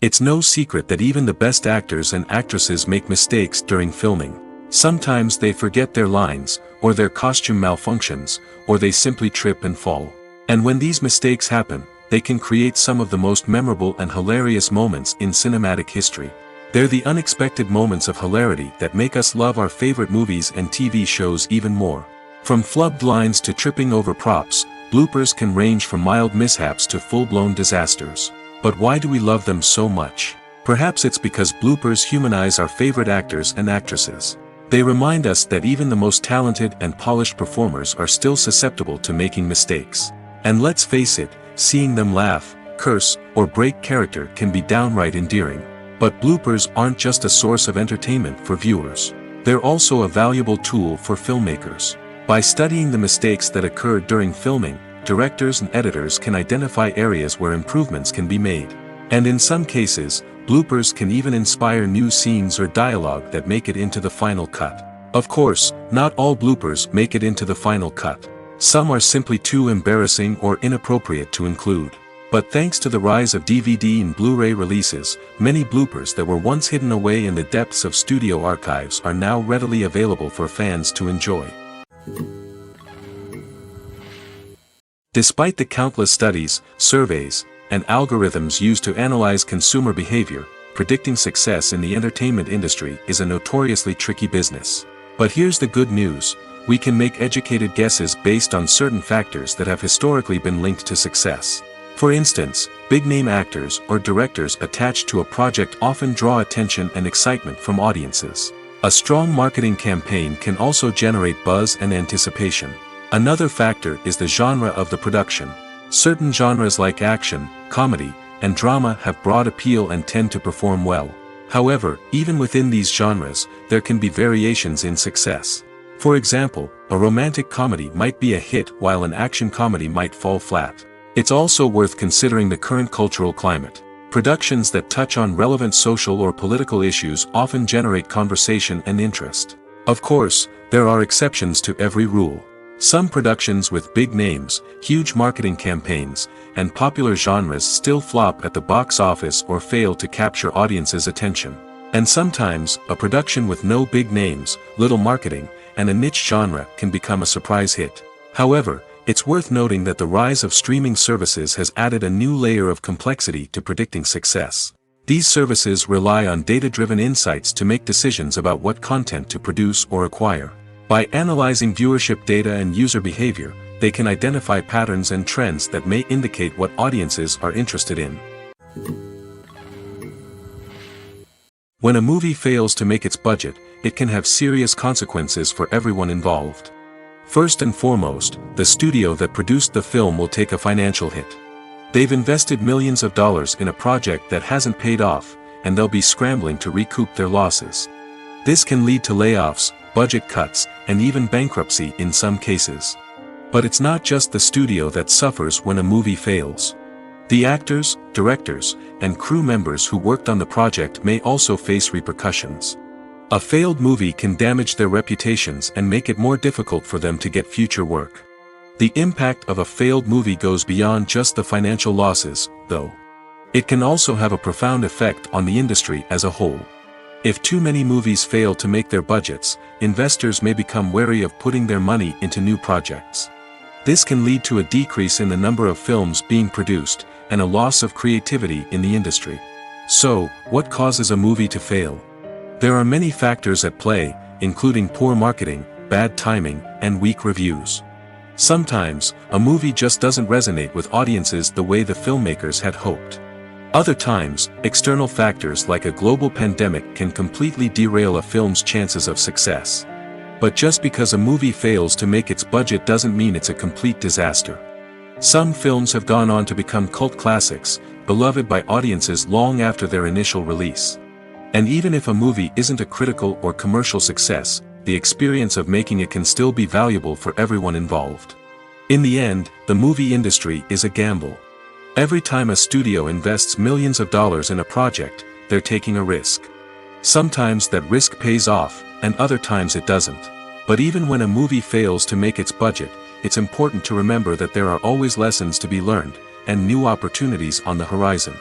It's no secret that even the best actors and actresses make mistakes during filming. Sometimes they forget their lines, or their costume malfunctions, or they simply trip and fall. And when these mistakes happen, they can create some of the most memorable and hilarious moments in cinematic history. They're the unexpected moments of hilarity that make us love our favorite movies and TV shows even more. From flubbed lines to tripping over props, bloopers can range from mild mishaps to full-blown disasters. But why do we love them so much? Perhaps it's because bloopers humanize our favorite actors and actresses. They remind us that even the most talented and polished performers are still susceptible to making mistakes. And let's face it, seeing them laugh, curse, or break character can be downright endearing. But bloopers aren't just a source of entertainment for viewers. They're also a valuable tool for filmmakers. By studying the mistakes that occurred during filming, directors and editors can identify areas where improvements can be made. And in some cases, bloopers can even inspire new scenes or dialogue that make it into the final cut. Of course, not all bloopers make it into the final cut. Some are simply too embarrassing or inappropriate to include. But thanks to the rise of DVD and Blu-ray releases, many bloopers that were once hidden away in the depths of studio archives are now readily available for fans to enjoy. Despite the countless studies, surveys, and algorithms used to analyze consumer behavior, predicting success in the entertainment industry is a notoriously tricky business. But here's the good news: we can make educated guesses based on certain factors that have historically been linked to success. For instance, big-name actors or directors attached to a project often draw attention and excitement from audiences. A strong marketing campaign can also generate buzz and anticipation. Another factor is the genre of the production. Certain genres like action, comedy, and drama have broad appeal and tend to perform well. However, even within these genres, there can be variations in success. For example, a romantic comedy might be a hit while an action comedy might fall flat. It's also worth considering the current cultural climate. Productions that touch on relevant social or political issues often generate conversation and interest. Of course, there are exceptions to every rule. Some productions with big names, huge marketing campaigns, and popular genres still flop at the box office or fail to capture audiences' attention. And sometimes, a production with no big names, little marketing, and a niche genre can become a surprise hit. However, it's worth noting that the rise of streaming services has added a new layer of complexity to predicting success. These services rely on data-driven insights to make decisions about what content to produce or acquire. By analyzing viewership data and user behavior, they can identify patterns and trends that may indicate what audiences are interested in. When a movie fails to make its budget, it can have serious consequences for everyone involved. First and foremost, the studio that produced the film will take a financial hit. They've invested millions of dollars in a project that hasn't paid off, and they'll be scrambling to recoup their losses. This can lead to layoffs, budget cuts, and even bankruptcy in some cases. But it's not just the studio that suffers when a movie fails. The actors, directors, and crew members who worked on the project may also face repercussions. A failed movie can damage their reputations and make it more difficult for them to get future work. The impact of a failed movie goes beyond just the financial losses, though. It can also have a profound effect on the industry as a whole. If too many movies fail to make their budgets, investors may become wary of putting their money into new projects. This can lead to a decrease in the number of films being produced, and a loss of creativity in the industry. So, what causes a movie to fail? There are many factors at play, including poor marketing, bad timing, and weak reviews. Sometimes, a movie just doesn't resonate with audiences the way the filmmakers had hoped. Other times, external factors like a global pandemic can completely derail a film's chances of success. But just because a movie fails to make its budget doesn't mean it's a complete disaster. Some films have gone on to become cult classics, beloved by audiences long after their initial release. And even if a movie isn't a critical or commercial success, the experience of making it can still be valuable for everyone involved. In the end, the movie industry is a gamble. Every time a studio invests millions of dollars in a project, they're taking a risk. Sometimes that risk pays off, and other times it doesn't. But even when a movie fails to make its budget, it's important to remember that there are always lessons to be learned, and new opportunities on the horizon.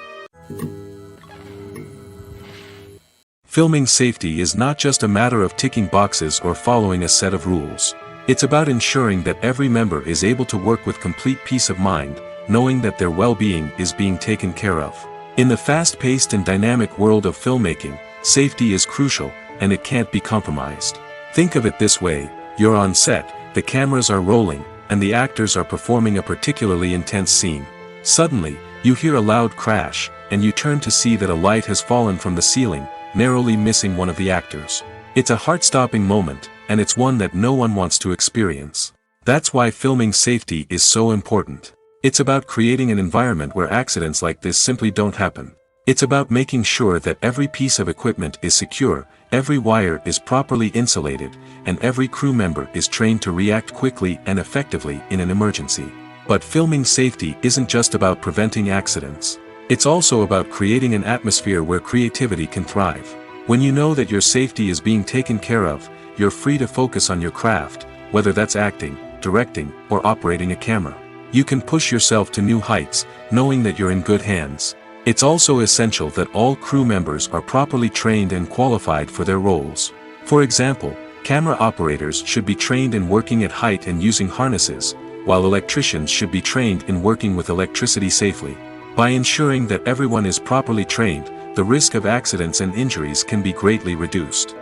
Filming safety is not just a matter of ticking boxes or following a set of rules. It's about ensuring that every member is able to work with complete peace of mind, knowing that their well-being is being taken care of. In the fast-paced and dynamic world of filmmaking, safety is crucial, and it can't be compromised. Think of it this way: you're on set, the cameras are rolling, and the actors are performing a particularly intense scene. Suddenly, you hear a loud crash, and you turn to see that a light has fallen from the ceiling, narrowly missing one of the actors. It's a heart-stopping moment, and it's one that no one wants to experience. That's why filming safety is so important. It's about creating an environment where accidents like this simply don't happen. It's about making sure that every piece of equipment is secure, every wire is properly insulated, and every crew member is trained to react quickly and effectively in an emergency. But filming safety isn't just about preventing accidents. It's also about creating an atmosphere where creativity can thrive. When you know that your safety is being taken care of, you're free to focus on your craft, whether that's acting, directing, or operating a camera. You can push yourself to new heights, knowing that you're in good hands. It's also essential that all crew members are properly trained and qualified for their roles. For example, camera operators should be trained in working at height and using harnesses, while electricians should be trained in working with electricity safely. By ensuring that everyone is properly trained, the risk of accidents and injuries can be greatly reduced.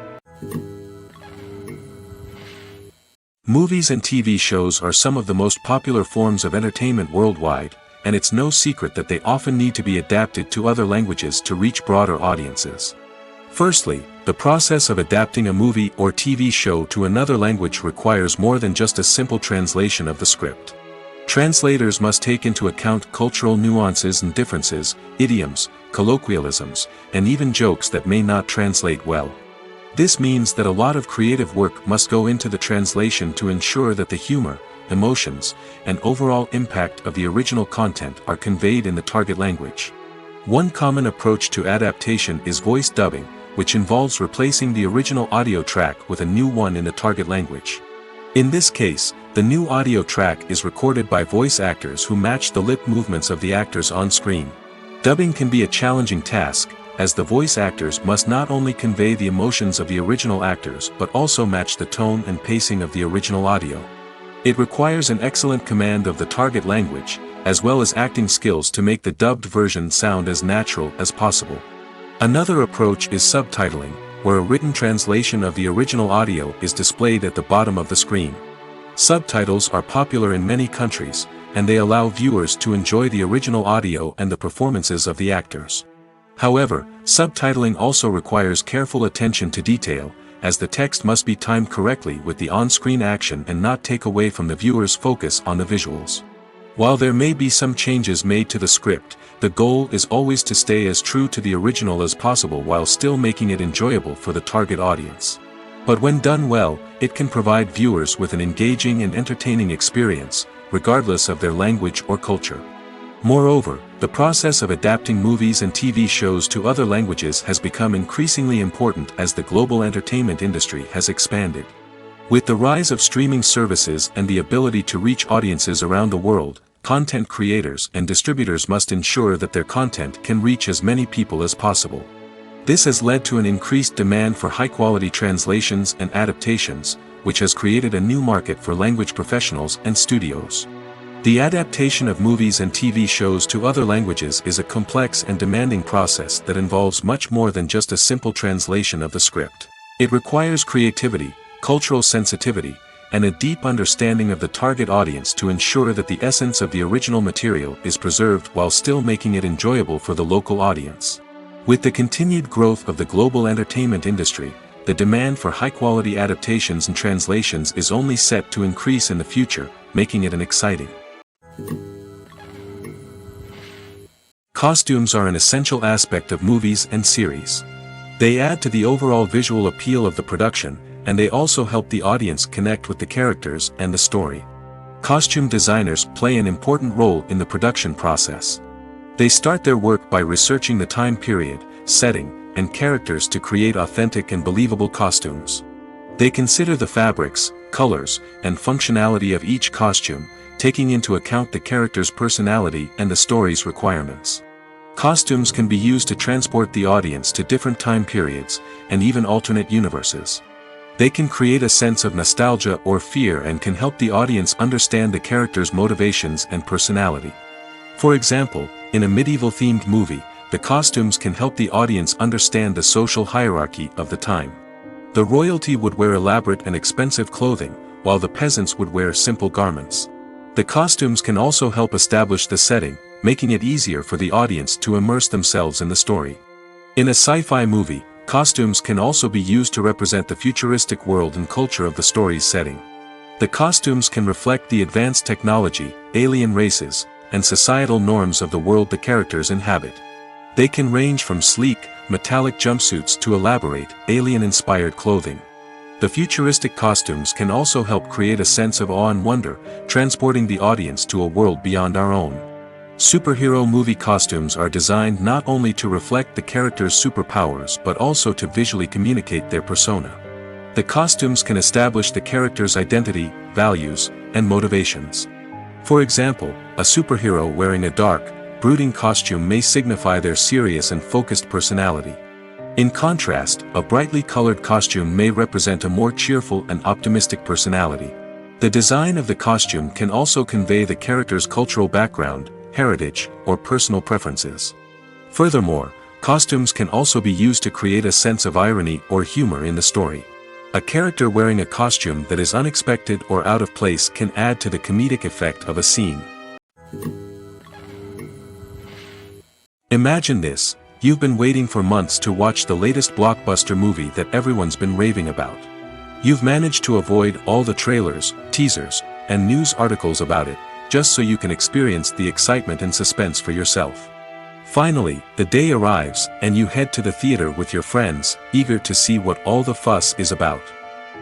Movies and TV shows are some of the most popular forms of entertainment worldwide, and it's no secret that they often need to be adapted to other languages to reach broader audiences. Firstly, the process of adapting a movie or TV show to another language requires more than just a simple translation of the script. Translators must take into account cultural nuances and differences, idioms, colloquialisms, and even jokes that may not translate well. This means that a lot of creative work must go into the translation to ensure that the humor, emotions, and overall impact of the original content are conveyed in the target language. One common approach to adaptation is voice dubbing, which involves replacing the original audio track with a new one in the target language. In this case, the new audio track is recorded by voice actors who match the lip movements of the actors on screen. Dubbing can be a challenging task, as the voice actors must not only convey the emotions of the original actors but also match the tone and pacing of the original audio. It requires an excellent command of the target language, as well as acting skills to make the dubbed version sound as natural as possible. Another approach is subtitling, where a written translation of the original audio is displayed at the bottom of the screen. Subtitles are popular in many countries, and they allow viewers to enjoy the original audio and the performances of the actors. However, subtitling also requires careful attention to detail, as the text must be timed correctly with the on-screen action and not take away from the viewer's focus on the visuals. While there may be some changes made to the script, the goal is always to stay as true to the original as possible while still making it enjoyable for the target audience. But when done well, it can provide viewers with an engaging and entertaining experience, regardless of their language or culture. Moreover, the process of adapting movies and TV shows to other languages has become increasingly important as the global entertainment industry has expanded. With the rise of streaming services and the ability to reach audiences around the world, content creators and distributors must ensure that their content can reach as many people as possible. This has led to an increased demand for high-quality translations and adaptations, which has created a new market for language professionals and studios. The adaptation of movies and TV shows to other languages is a complex and demanding process that involves much more than just a simple translation of the script. It requires creativity, cultural sensitivity, and a deep understanding of the target audience to ensure that the essence of the original material is preserved while still making it enjoyable for the local audience. With the continued growth of the global entertainment industry, the demand for high-quality adaptations and translations is only set to increase in the future, making it an exciting. Costumes are an essential aspect of movies and series. They add to the overall visual appeal of the production, and they also help the audience connect with the characters and the story. Costume designers play an important role in the production process. They start their work by researching the time period, setting, and characters to create authentic and believable costumes. They consider the fabrics, colors, and functionality of each costume, taking into account the character's personality and the story's requirements. Costumes can be used to transport the audience to different time periods, and even alternate universes. They can create a sense of nostalgia or fear and can help the audience understand the character's motivations and personality. For example, in a medieval-themed movie, the costumes can help the audience understand the social hierarchy of the time. The royalty would wear elaborate and expensive clothing, while the peasants would wear simple garments. The costumes can also help establish the setting, making it easier for the audience to immerse themselves in the story. In a sci-fi movie, costumes can also be used to represent the futuristic world and culture of the story's setting. The costumes can reflect the advanced technology, alien races, and societal norms of the world the characters inhabit. They can range from sleek, metallic jumpsuits to elaborate, alien-inspired clothing. The futuristic costumes can also help create a sense of awe and wonder, transporting the audience to a world beyond our own. Superhero movie costumes are designed not only to reflect the character's superpowers but also to visually communicate their persona. The costumes can establish the character's identity, values, and motivations. For example, a superhero wearing a dark, brooding costume may signify their serious and focused personality. In contrast, a brightly colored costume may represent a more cheerful and optimistic personality. The design of the costume can also convey the character's cultural background, heritage, or personal preferences. Furthermore, costumes can also be used to create a sense of irony or humor in the story. A character wearing a costume that is unexpected or out of place can add to the comedic effect of a scene. Imagine this: you've been waiting for months to watch the latest blockbuster movie that everyone's been raving about. You've managed to avoid all the trailers, teasers, and news articles about it, just so you can experience the excitement and suspense for yourself. Finally, the day arrives, and you head to the theater with your friends, eager to see what all the fuss is about.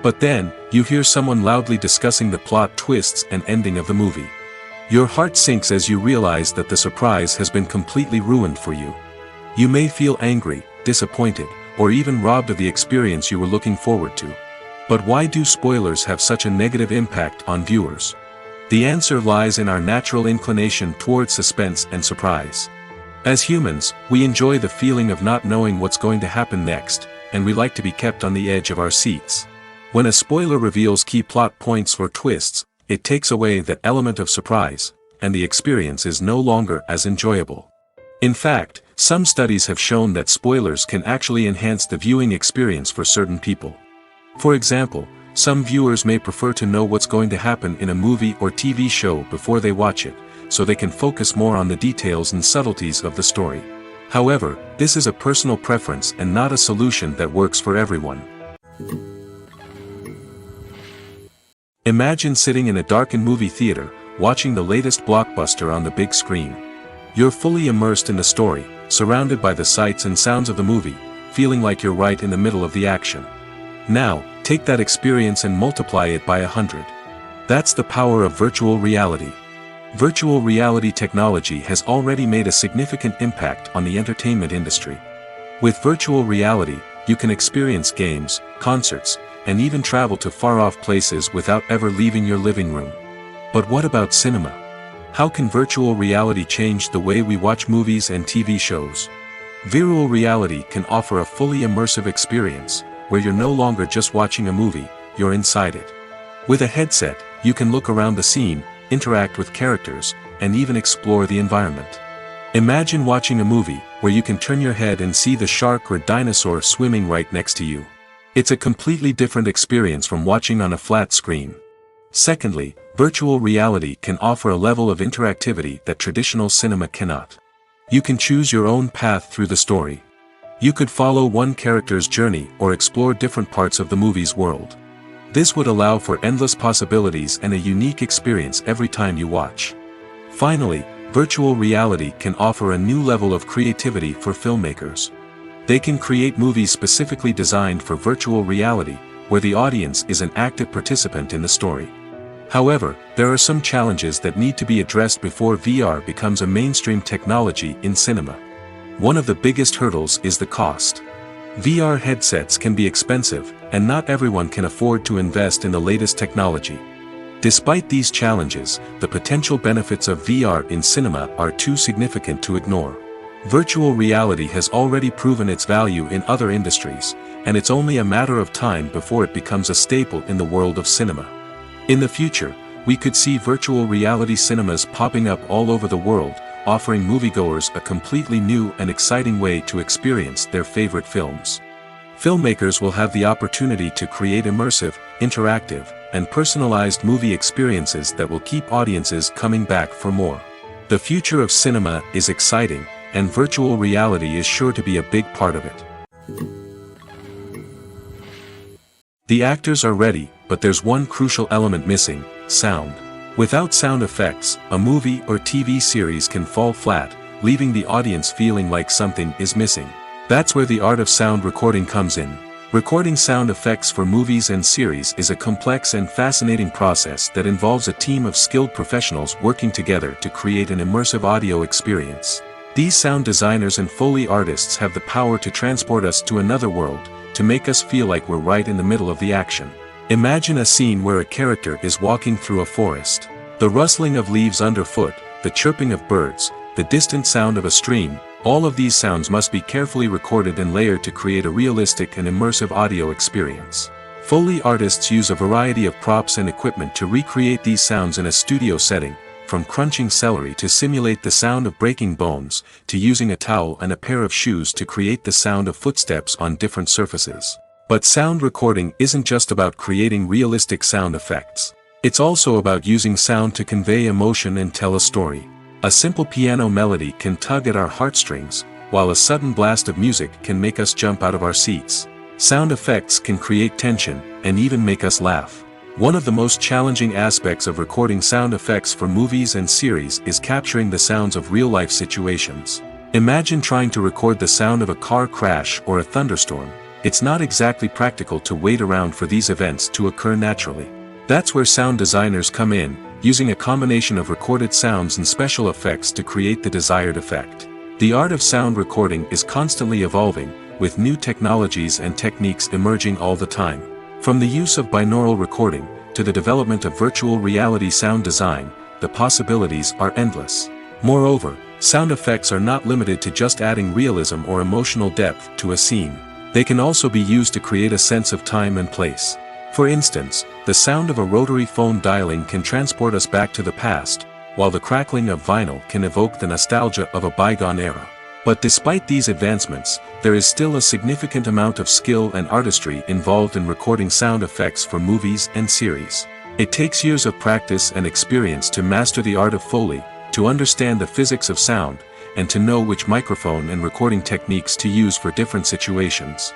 But then, you hear someone loudly discussing the plot twists and ending of the movie. Your heart sinks as you realize that the surprise has been completely ruined for you. You may feel angry, disappointed, or even robbed of the experience you were looking forward to. But why do spoilers have such a negative impact on viewers? The answer lies in our natural inclination toward suspense and surprise. As humans, we enjoy the feeling of not knowing what's going to happen next, and we like to be kept on the edge of our seats. When a spoiler reveals key plot points or twists, it takes away that element of surprise, and the experience is no longer as enjoyable. In fact, some studies have shown that spoilers can actually enhance the viewing experience for certain people. For example, some viewers may prefer to know what's going to happen in a movie or TV show before they watch it, so they can focus more on the details and subtleties of the story. However, this is a personal preference and not a solution that works for everyone. Imagine sitting in a darkened movie theater, watching the latest blockbuster on the big screen. You're fully immersed in the story, surrounded by the sights and sounds of the movie, feeling like you're right in the middle of the action. Now, take that experience and multiply it by 100. That's the power of virtual reality. Virtual reality technology has already made a significant impact on the entertainment industry. With virtual reality, you can experience games, concerts, and even travel to far-off places without ever leaving your living room. But what about cinema? How can virtual reality change the way we watch movies and TV shows? Virtual reality can offer a fully immersive experience, where you're no longer just watching a movie, you're inside it. With a headset, you can look around the scene, interact with characters, and even explore the environment. Imagine watching a movie, where you can turn your head and see the shark or dinosaur swimming right next to you. It's a completely different experience from watching on a flat screen. Secondly, virtual reality can offer a level of interactivity that traditional cinema cannot. You can choose your own path through the story. You could follow one character's journey or explore different parts of the movie's world. This would allow for endless possibilities and a unique experience every time you watch. Finally, virtual reality can offer a new level of creativity for filmmakers. They can create movies specifically designed for virtual reality, where the audience is an active participant in the story. However, there are some challenges that need to be addressed before VR becomes a mainstream technology in cinema. One of the biggest hurdles is the cost. VR headsets can be expensive, and not everyone can afford to invest in the latest technology. Despite these challenges, the potential benefits of VR in cinema are too significant to ignore. Virtual reality has already proven its value in other industries, and it's only a matter of time before it becomes a staple in the world of cinema. In the future, we could see virtual reality cinemas popping up all over the world, offering moviegoers a completely new and exciting way to experience their favorite films. Filmmakers will have the opportunity to create immersive, interactive, and personalized movie experiences that will keep audiences coming back for more. The future of cinema is exciting, and virtual reality is sure to be a big part of it. The actors are ready, but there's one crucial element missing: sound. Without sound effects, a movie or TV series can fall flat, leaving the audience feeling like something is missing. That's where the art of sound recording comes in. Recording sound effects for movies and series is a complex and fascinating process that involves a team of skilled professionals working together to create an immersive audio experience. These sound designers and Foley artists have the power to transport us to another world, to make us feel like we're right in the middle of the action. Imagine a scene where a character is walking through a forest. The rustling of leaves underfoot, the chirping of birds, the distant sound of a stream, all of these sounds must be carefully recorded and layered to create a realistic and immersive audio experience. Foley artists use a variety of props and equipment to recreate these sounds in a studio setting, from crunching celery to simulate the sound of breaking bones, to using a towel and a pair of shoes to create the sound of footsteps on different surfaces. But sound recording isn't just about creating realistic sound effects. It's also about using sound to convey emotion and tell a story. A simple piano melody can tug at our heartstrings, while a sudden blast of music can make us jump out of our seats. Sound effects can create tension, and even make us laugh. One of the most challenging aspects of recording sound effects for movies and series is capturing the sounds of real-life situations. Imagine trying to record the sound of a car crash or a thunderstorm. It's not exactly practical to wait around for these events to occur naturally. That's where sound designers come in, using a combination of recorded sounds and special effects to create the desired effect. The art of sound recording is constantly evolving, with new technologies and techniques emerging all the time. From the use of binaural recording, to the development of virtual reality sound design, the possibilities are endless. Moreover, sound effects are not limited to just adding realism or emotional depth to a scene. They can also be used to create a sense of time and place. For instance, the sound of a rotary phone dialing can transport us back to the past, while the crackling of vinyl can evoke the nostalgia of a bygone era. But despite these advancements, there is still a significant amount of skill and artistry involved in recording sound effects for movies and series. It takes years of practice and experience to master the art of Foley, to understand the physics of sound, and to know which microphone and recording techniques to use for different situations.